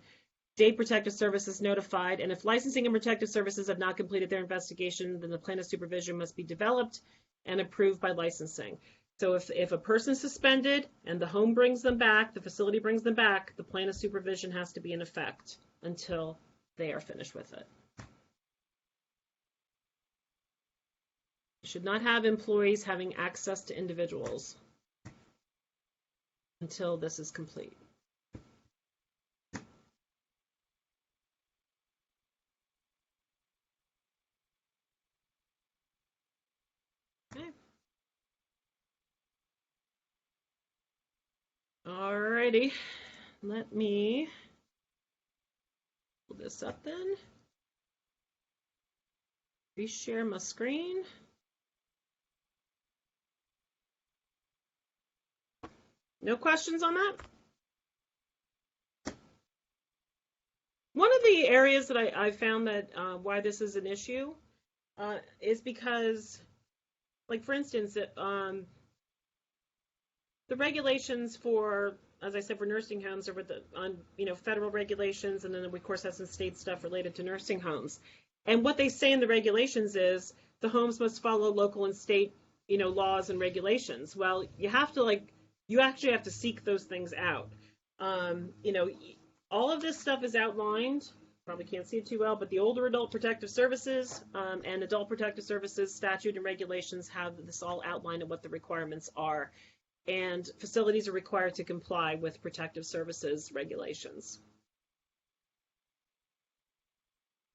date protective services notified, and if licensing and protective services have not completed their investigation, then the plan of supervision must be developed and approved by licensing. So if a person's suspended and the home brings them back, the facility brings them back, the plan of supervision has to be in effect until they are finished with it. You should not have employees having access to individuals until this is complete. Okay. Alrighty, let me pull this up then. Reshare my screen. No questions on that? One of the areas that I found that why this is an issue is because like for instance, the regulations for, as I said, for nursing homes are with federal regulations, and then we of course have some state stuff related to nursing homes. And what they say in the regulations is the homes must follow local and state, laws and regulations. Well, you actually have to seek those things out. All of this stuff is outlined. Probably can't see it too well, but the Older Adult Protective Services and Adult Protective Services statute and regulations have this all outlined and what the requirements are. And facilities are required to comply with protective services regulations.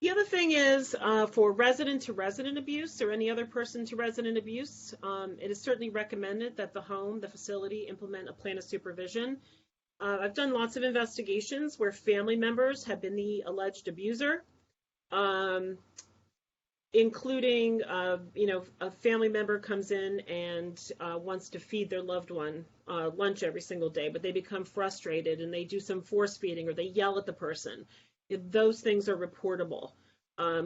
The other thing is for resident-to-resident abuse or any other person-to-resident abuse, it is certainly recommended that the facility, implement a plan of supervision. I've done lots of investigations where family members have been the alleged abuser, including, a family member comes in and wants to feed their loved one lunch every single day, but they become frustrated and they do some force feeding or they yell at the person. Those things are reportable.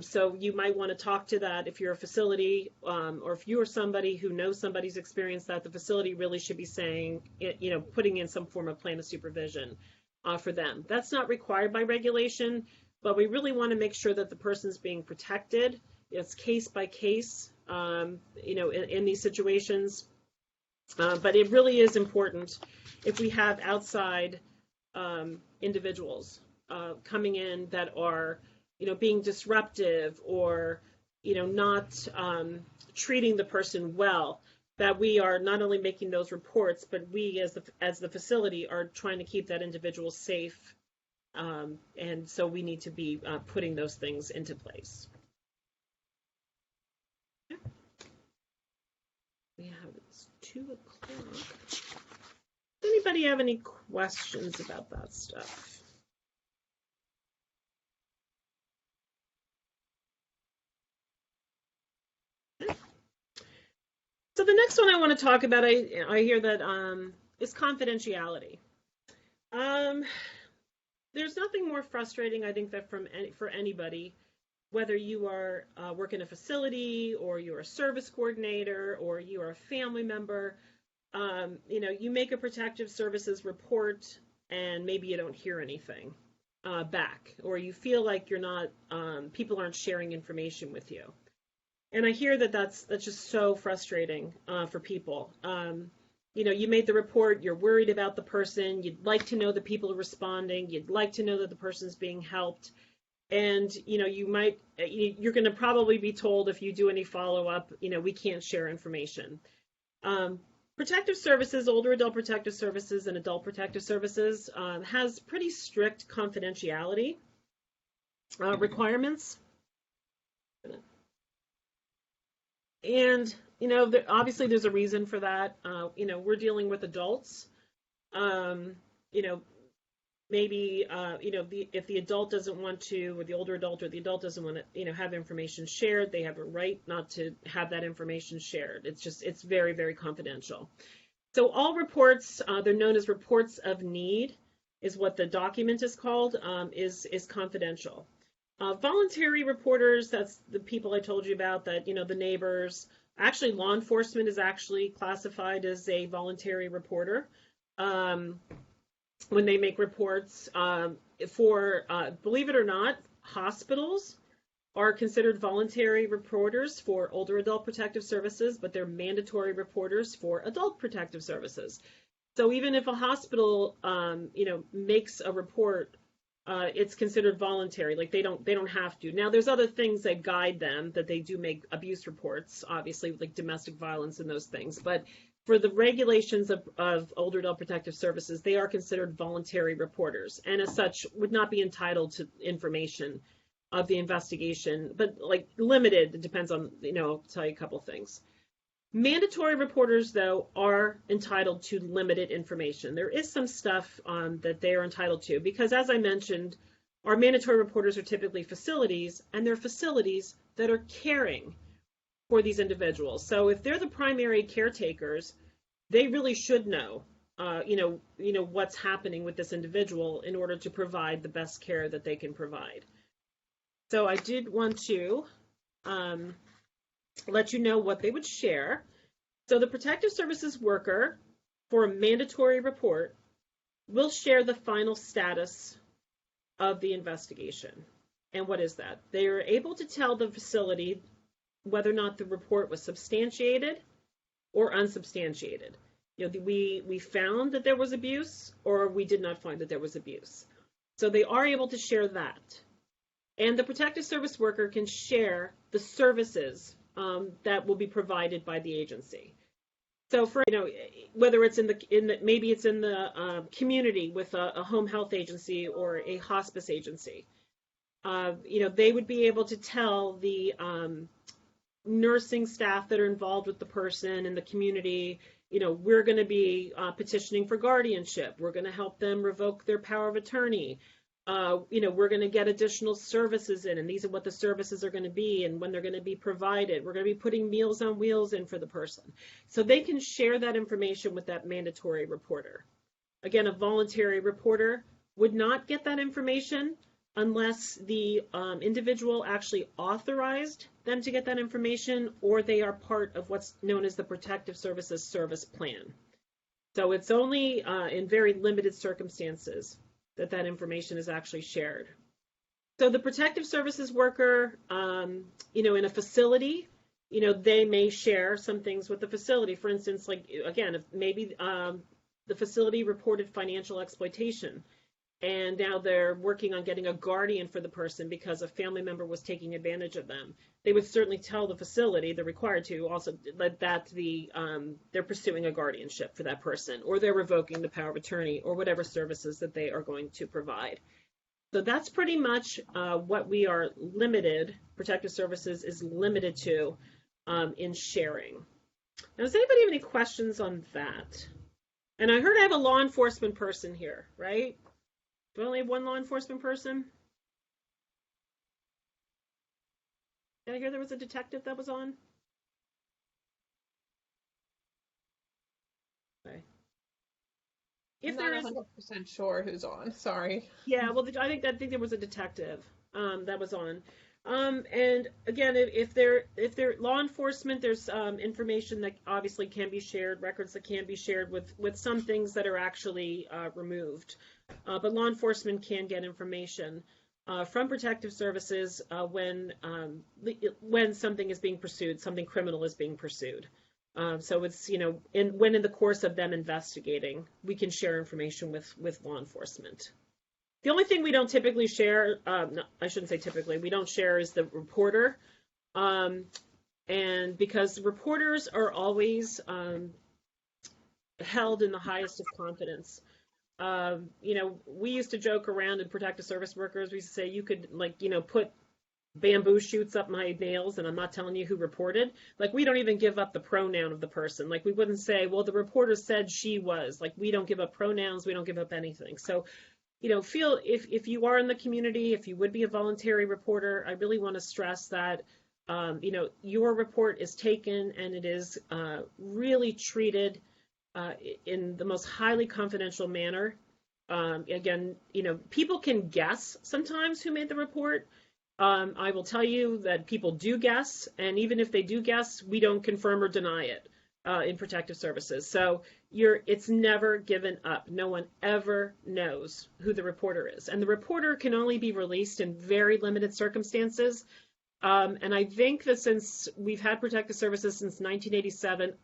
So you might want to talk to that if you're a facility, or if you're somebody who knows somebody's experienced that, the facility really should be saying, putting in some form of plan of supervision for them. That's not required by regulation, but we really want to make sure that the person's being protected. It's case by case, in these situations. But it really is important if we have outside individuals coming in that are, being disruptive or, not treating the person well, that we are not only making those reports, but we as the facility are trying to keep that individual safe. And so we need to be putting those things into place. We have, it's 2:00. Does anybody have any questions about that stuff? So the next one I want to talk about, I hear that is confidentiality. There's nothing more frustrating, I think, that for anybody, whether you are work in a facility or you're a service coordinator or you are a family member, you make a protective services report and maybe you don't hear anything back, or you feel like you're not, people aren't sharing information with you. And I hear that that's just so frustrating for people. You made the report, you're worried about the person, you'd like to know the people are responding, you'd like to know that the person's being helped. And, you're going to probably be told if you do any follow-up, we can't share information. Protective services, older adult protective services and adult protective services has pretty strict confidentiality requirements. And, obviously there's a reason for that. We're dealing with adults. Maybe, if the adult doesn't want to, or the older adult or the adult doesn't want to, have information shared, they have a right not to have that information shared. It's very, very confidential. So all reports, they're known as reports of need, is what the document is called, is confidential. Voluntary reporters, that's the people I told you about, that, the neighbors. Actually, law enforcement is actually classified as a voluntary reporter. When they make reports for, believe it or not, hospitals are considered voluntary reporters for older adult protective services, but they're mandatory reporters for adult protective services. So even if a hospital, makes a report, it's considered voluntary. Like they don't have to. Now there's other things that guide them, that they do make abuse reports, obviously, like domestic violence and those things, but for the regulations of older adult protective services, they are considered voluntary reporters, and as such would not be entitled to information of the investigation, but like limited. It depends on, I'll tell you a couple things. Mandatory reporters, though, are entitled to limited information. There is some stuff that they are entitled to, because as I mentioned, our mandatory reporters are typically facilities, and they're facilities that are caring for these individuals. So if they're the primary caretakers, they really should know, what's happening with this individual in order to provide the best care that they can provide. So I did want to let you know what they would share. So the protective services worker for a mandatory report will share the final status of the investigation. And what is that? They are able to tell the facility whether or not the report was substantiated or unsubstantiated. We found that there was abuse, or we did not find that there was abuse. So they are able to share that. And the protective service worker can share the services that will be provided by the agency. So for whether it's maybe it's in the community with a home health agency or a hospice agency, they would be able to tell the nursing staff that are involved with the person in the community, we're going to be petitioning for guardianship. We're going to help them revoke their power of attorney. We're going to get additional services in, and these are what the services are going to be and when they're going to be provided. We're going to be putting Meals on Wheels in for the person. So they can share that information with that mandatory reporter. Again, a voluntary reporter would not get that information unless the individual actually authorized them to get that information, or they are part of what's known as the Protective Services Service Plan. So it's only in very limited circumstances that information is actually shared. So the protective services worker, in a facility, they may share some things with the facility. For instance, like, again, if maybe the facility reported financial exploitation, and now they're working on getting a guardian for the person because a family member was taking advantage of them. They would certainly tell the facility, they're required to also, that they're pursuing a guardianship for that person, or they're revoking the power of attorney, or whatever services that they are going to provide. So that's pretty much what we are limited, protective services is limited to in sharing. Now, does anybody have any questions on that? And I heard I have a law enforcement person here, right? Do I only have one law enforcement person? Did I hear there was a detective that was on? Okay. I'm not 100% sure who's on. Sorry. Yeah, well, I think there was a detective that was on. And again, if they're law enforcement, there's information that obviously can be shared, records that can be shared with some things that are actually removed. But law enforcement can get information from protective services when something is being pursued, something criminal is being pursued. So it's, when in the course of them investigating, we can share information with law enforcement. The only thing we don't typically share, no, I shouldn't say typically, we don't share is the reporter. And because reporters are always held in the highest of confidence. We used to joke around in protective service workers. We used to say you could, put bamboo shoots up my nails and I'm not telling you who reported. Like, we don't even give up the pronoun of the person. Like, we wouldn't say, well, the reporter said she was. Like, we don't give up pronouns. We don't give up anything. So, feel if you are in the community, if you would be a voluntary reporter, I really want to stress that, your report is taken and it is really treated in the most highly confidential manner. Again, people can guess sometimes who made the report. I will tell you that people do guess, and even if they do guess, we don't confirm or deny it in protective services. So it's never given up. No one ever knows who the reporter is. And the reporter can only be released in very limited circumstances. And I think that since we've had protective services since 1987,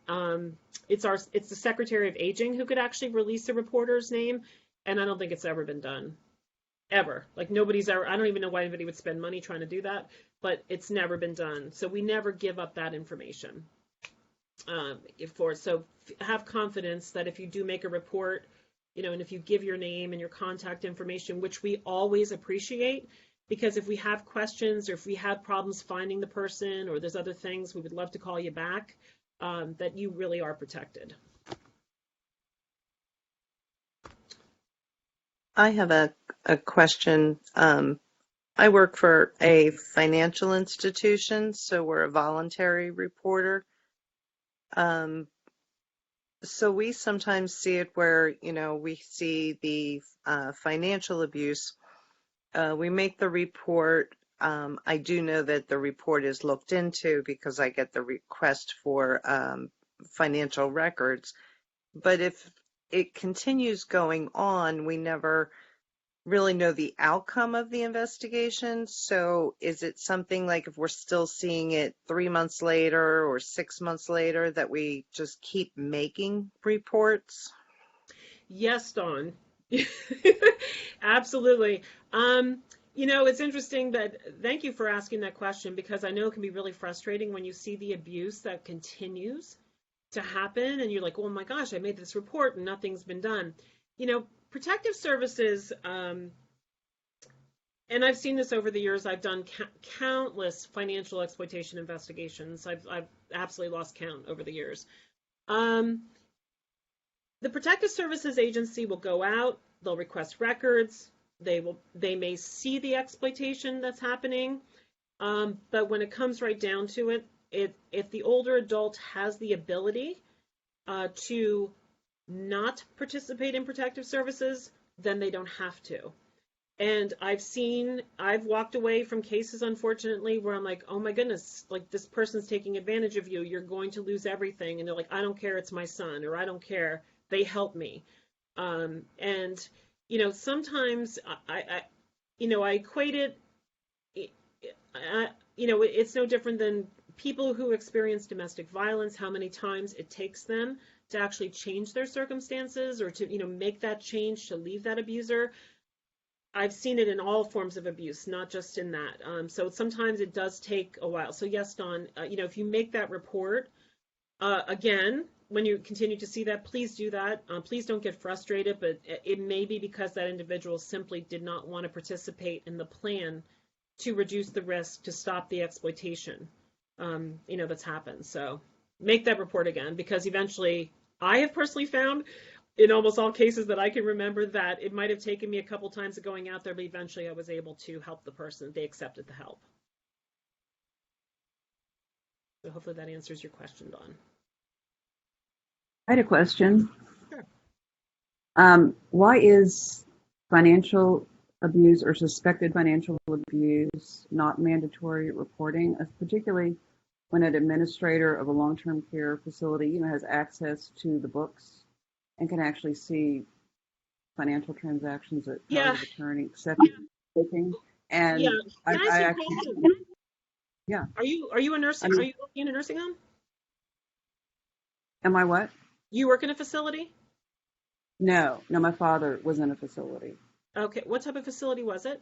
it's the Secretary of Aging who could actually release a reporter's name, and I don't think it's ever been done. Ever. Like, nobody's ever, I don't even know why anybody would spend money trying to do that, but it's never been done. So we never give up that information. So have confidence that if you do make a report, and if you give your name and your contact information, which we always appreciate, because if we have questions or if we have problems finding the person or there's other things, we would love to call you back, that you really are protected. I have a question. I work for a financial institution, so we're a voluntary reporter. So we sometimes see it where, we see the financial abuse. We make the report. I do know that the report is looked into because I get the request for financial records. But if it continues going on, we never really know the outcome of the investigation. So is it something like if we're still seeing it 3 months later or 6 months later that we just keep making reports? Yes, Dawn. Absolutely. It's interesting thank you for asking that question, because I know it can be really frustrating when you see the abuse that continues to happen and you're like, oh my gosh, I made this report and nothing's been done. Protective services, and I've seen this over the years. I've done countless financial exploitation investigations. I've absolutely lost count over the years. The Protective Services Agency will go out, they'll request records, they may see the exploitation that's happening, but when it comes right down to it, if the older adult has the ability to not participate in protective services, then they don't have to. And I've walked away from cases, unfortunately, where I'm like, oh my goodness, like this person's taking advantage of you. You're going to lose everything. And they're like, I don't care, it's my son, or I don't care, they help me. Sometimes I equate it, it's no different than people who experience domestic violence, how many times it takes them to actually change their circumstances or to, make that change, to leave that abuser. I've seen it in all forms of abuse, not just in that. So sometimes it does take a while. So yes, Dawn, if you make that report, again, when you continue to see that, please do that. Please don't get frustrated, but it may be because that individual simply did not want to participate in the plan to reduce the risk, to stop the exploitation, that's happened. So make that report again, because eventually I have personally found in almost all cases that I can remember that it might have taken me a couple times of going out there, but eventually I was able to help the person. They accepted the help. So hopefully that answers your question, Dawn. I had a question. Sure. Why is financial abuse or suspected financial abuse not mandatory reporting, particularly when an administrator of a long-term care facility, has access to the books and can actually see financial transactions that power of attorney accepting, taking, and yeah. I actually, yeah. Are you a nurse? Are you working in a nursing home? Am I what? You work in a facility? No, my father was in a facility. Okay, what type of facility was it?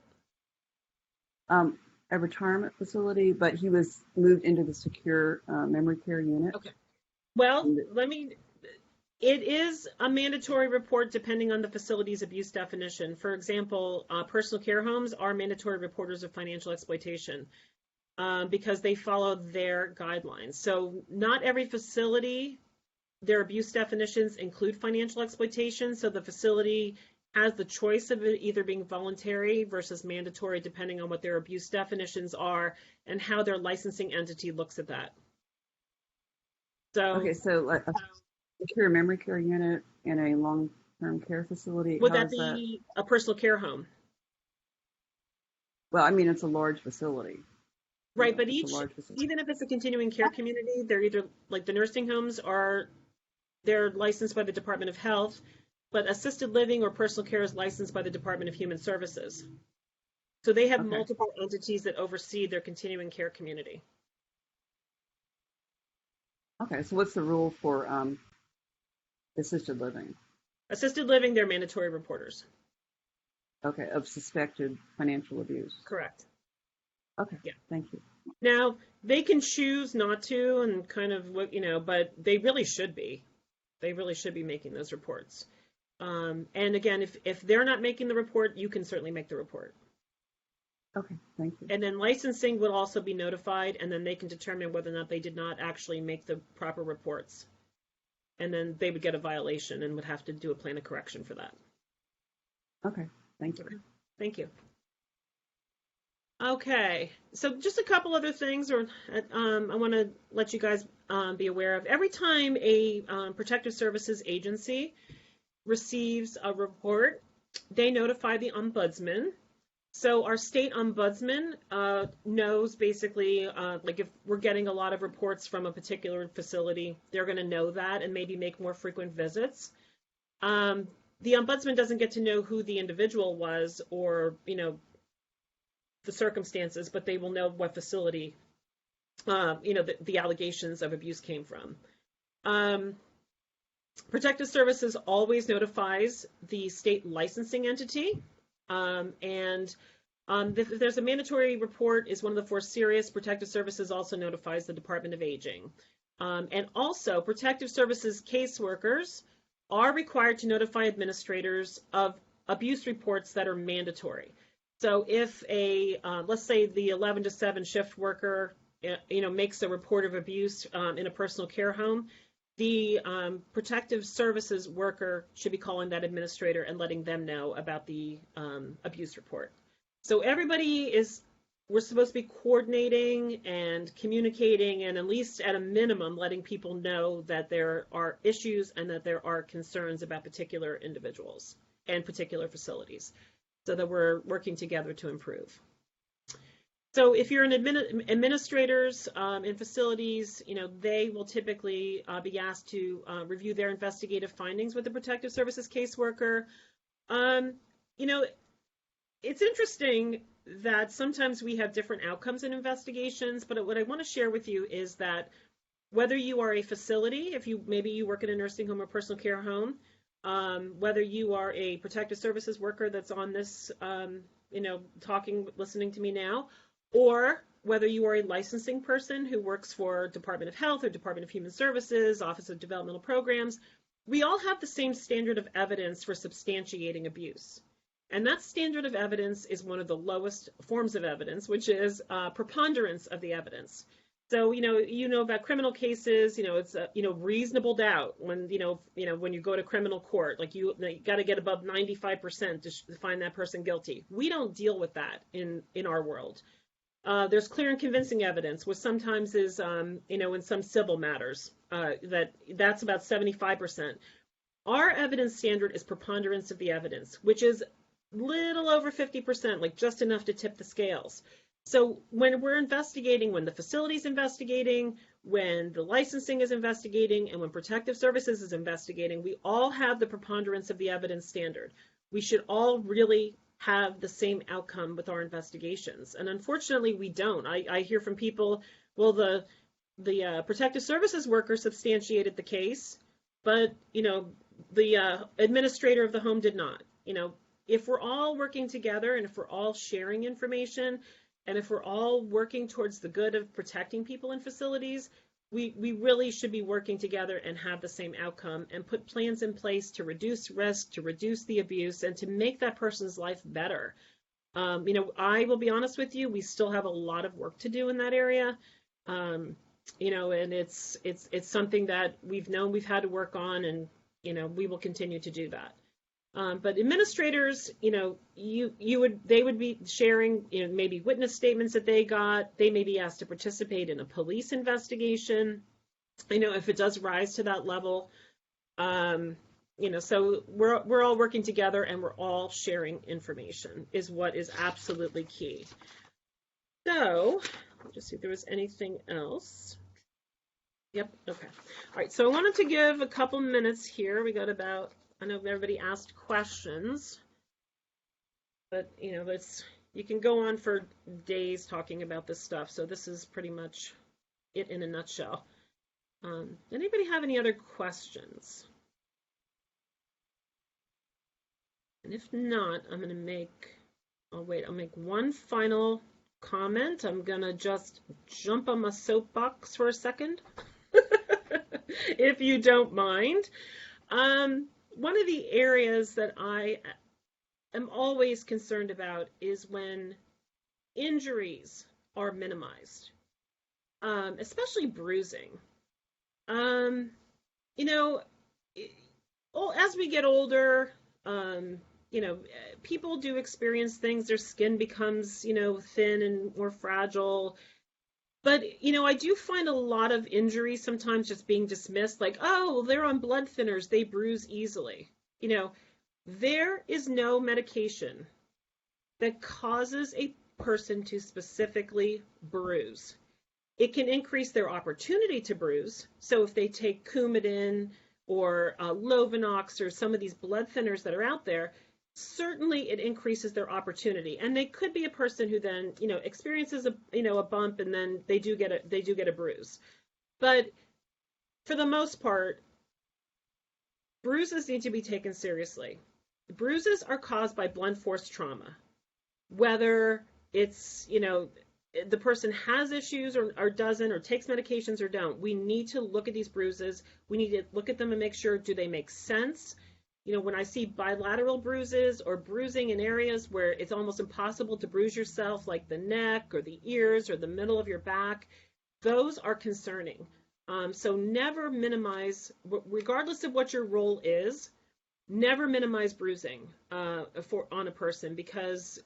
A retirement facility, but he was moved into the secure memory care unit. Okay. Well, it is a mandatory report depending on the facility's abuse definition. For example, personal care homes are mandatory reporters of financial exploitation because they follow their guidelines. So not every facility, their abuse definitions include financial exploitation. So the facility has the choice of it either being voluntary versus mandatory, depending on what their abuse definitions are and how their licensing entity looks at that. So, okay, so like a secure memory care unit in a long-term care facility. Would that be a personal care home? Well, I mean, it's a large facility. Right, but even if it's a continuing care community, they're either like the nursing homes they're licensed by the Department of Health, but assisted living or personal care is licensed by the Department of Human Services. So they have multiple entities that oversee their continuing care community. Okay, so what's the rule for assisted living? Assisted living, they're mandatory reporters. Okay, of suspected financial abuse. Correct. Okay, yeah. Thank you. Now, they can choose not to and kind of, but they really should be. They really should be making those reports. And again, if they're not making the report, you can certainly make the report. Okay, thank you. And then licensing would also be notified, and then they can determine whether or not they did not actually make the proper reports. And then they would get a violation and would have to do a plan of correction for that. Okay, thank you. Okay. Thank you. Okay, so just a couple other things, I want to let you guys be aware of. Every time a protective services agency receives a report, they notify the ombudsman So our state ombudsman knows basically, like if we're getting a lot of reports from a particular facility, they're going to know that and maybe make more frequent visits. The ombudsman doesn't get to know who the individual was or, the circumstances, but they will know what facility, the allegations of abuse came from. Protective Services always notifies the state licensing entity. If there's a mandatory report is one of the 4 serious, Protective Services also notifies the Department of Aging. And also, Protective Services caseworkers are required to notify administrators of abuse reports that are mandatory. So if let's say the 11 to 7 shift worker, makes a report of abuse in a personal care home, the Protective Services worker should be calling that administrator and letting them know about the abuse report. So we're supposed to be coordinating and communicating and at least at a minimum letting people know that there are issues and that there are concerns about particular individuals and particular facilities so that we're working together to improve. So if you're an administrators in facilities, they will typically be asked to review their investigative findings with the Protective Services caseworker. It's interesting that sometimes we have different outcomes in investigations, but what I want to share with you is that whether you are a facility, maybe you work in a nursing home or personal care home, whether you are a Protective Services worker that's on this, listening to me now, or whether you are a licensing person who works for Department of Health or Department of Human Services, Office of Developmental Programs, we all have the same standard of evidence for substantiating abuse. And that standard of evidence is one of the lowest forms of evidence, which is preponderance of the evidence. So, about criminal cases, it's reasonable doubt when you go to criminal court, like you got to get above 95% to find that person guilty. We don't deal with that in our world. There's clear and convincing evidence, which sometimes is, in some civil matters, that's about 75%. Our evidence standard is preponderance of the evidence, which is little over 50%, like just enough to tip the scales. So when we're investigating, when the facility's investigating, when the licensing is investigating, and when Protective Services is investigating, we all have the preponderance of the evidence standard. We should all really have the same outcome with our investigations. And unfortunately, we don't. I hear from people, well, the Protective Services worker substantiated the case, but, the administrator of the home did not. If we're all working together and if we're all sharing information and if we're all working towards the good of protecting people in facilities, we really should be working together and have the same outcome and put plans in place to reduce risk, to reduce the abuse, and to make that person's life better. I will be honest with you, we still have a lot of work to do in that area. And it's something that we've known we've had to work on, and, we will continue to do that. But administrators, they would be sharing, maybe witness statements that they got. They may be asked to participate in a police investigation, if it does rise to that level. So we're all working together and we're all sharing information is what is absolutely key. So I'll just see if there was anything else. Yep. Okay. All right. So I wanted to give a couple minutes here. We got about, I know everybody asked questions, but you can go on for days talking about this stuff. So this is pretty much it in a nutshell. Anybody have any other questions? And if not, I'm going to I'll make one final comment. I'm going to just jump on my soapbox for a second, if you don't mind. One of the areas that I am always concerned about is when injuries are minimized, especially bruising. As we get older, people do experience things. Their skin becomes, thin and more fragile. But, I do find a lot of injuries sometimes just being dismissed, like, oh, they're on blood thinners, they bruise easily. There is no medication that causes a person to specifically bruise. It can increase their opportunity to bruise. So if they take Coumadin or Lovenox or some of these blood thinners that are out there, certainly it increases their opportunity. And they could be a person who then, experiences a bump, and then they do get a bruise. But for the most part, bruises need to be taken seriously. Bruises are caused by blunt force trauma, whether it's, the person has issues or doesn't, or takes medications or don't. We need to look at these bruises. We need to look at them and make sure, do they make sense? When I see bilateral bruises or bruising in areas where it's almost impossible to bruise yourself, like the neck or the ears or the middle of your back, those are concerning. So never minimize, regardless of what your role is, never minimize bruising on a person because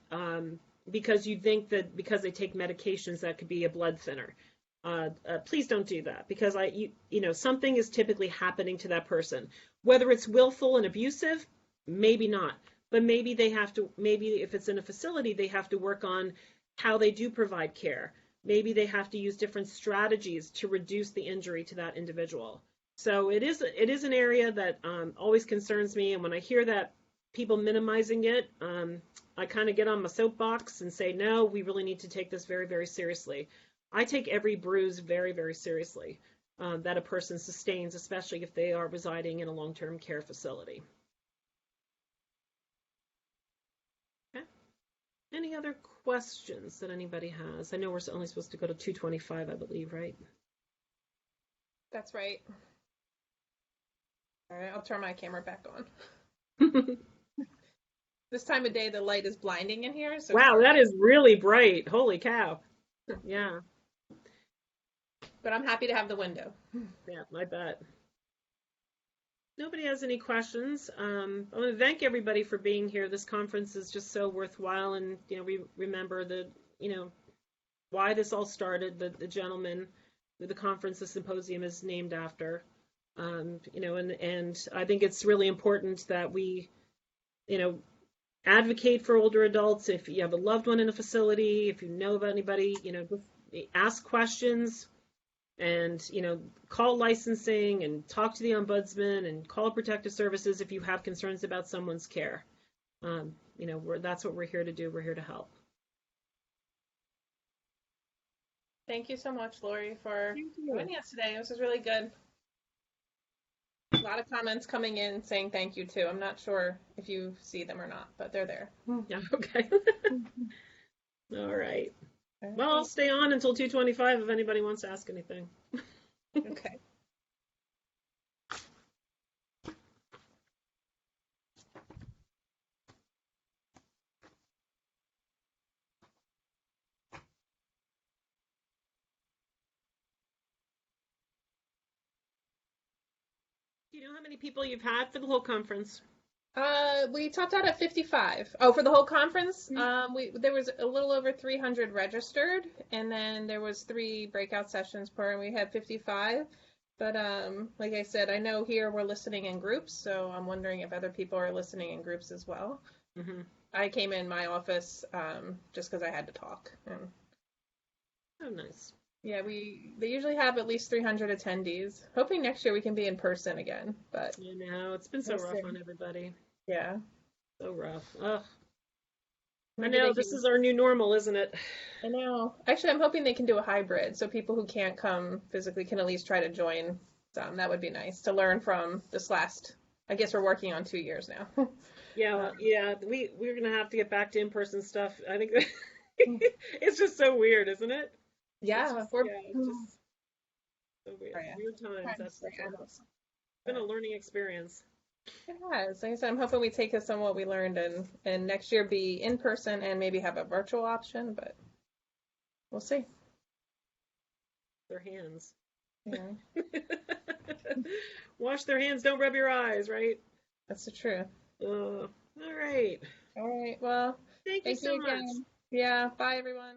you think that because they take medications that could be a blood thinner. Please don't do that, because something is typically happening to that person. Whether it's willful and abusive, maybe not, but maybe if it's in a facility, they have to work on how they do provide care. Maybe they have to use different strategies to reduce the injury to that individual. So it is an area that always concerns me, and when I hear that people minimizing it, I kind of get on my soapbox and say, no, we really need to take this very, very seriously. I take every bruise very, very seriously that a person sustains, especially if they are residing in a long-term care facility. Okay. Any other questions that anybody has? I know we're only supposed to go to 2:25, I believe, right? That's right. All right, I'll turn my camera back on. This time of day, the light is blinding in here. So wow, that is really bright. Holy cow. Yeah. But I'm happy to have the window. Yeah, I bet. Nobody has any questions. I want to thank everybody for being here. This conference is just so worthwhile, and we remember why this all started. The gentleman with the conference, the symposium, is named after. And I think it's really important that we, advocate for older adults. If you have a loved one in a facility, if you know of anybody, ask questions. And, call licensing and talk to the ombudsman and call protective services if you have concerns about someone's care. That's what we're here to do. We're here to help. Thank you so much, Lori, for joining us today. This was really good. A lot of comments coming in saying thank you, too. I'm not sure if you see them or not, but they're there. Yeah, okay. All right. Well, I'll stay on until 2:25 if anybody wants to ask anything. Okay. Do you know how many people you've had for the whole conference? We topped out at 55. Oh, for the whole conference? There was a little over 300 registered, and then there was 3 breakout sessions per, and we had 55. But like I said, I know here we're listening in groups, so I'm wondering if other people are listening in groups as well. Mm-hmm. I came in my office just because I had to talk. Oh, nice. Yeah, they usually have at least 300 attendees. Hoping next year we can be in person again, but it's been so rough on everybody. Yeah. So rough. Ugh. I know, this is our new normal, isn't it? I know. Actually, I'm hoping they can do a hybrid, so people who can't come physically can at least try to join some. That would be nice to learn from this last, I guess we're working on 2 years now. Yeah, we're going to have to get back to in-person stuff. I think it's just so weird, isn't it? Yeah. It's just so weird. Oh, yeah. Weird times. That's for sure. It's been a learning experience. It has. Like I said, I'm hoping we take us on what we learned and next year be in person and maybe have a virtual option, but we'll see. Their hands. Yeah. Wash their hands, don't rub your eyes, right? That's the truth. All right. All right. Well, thank you so much. Again. Yeah. Bye, everyone.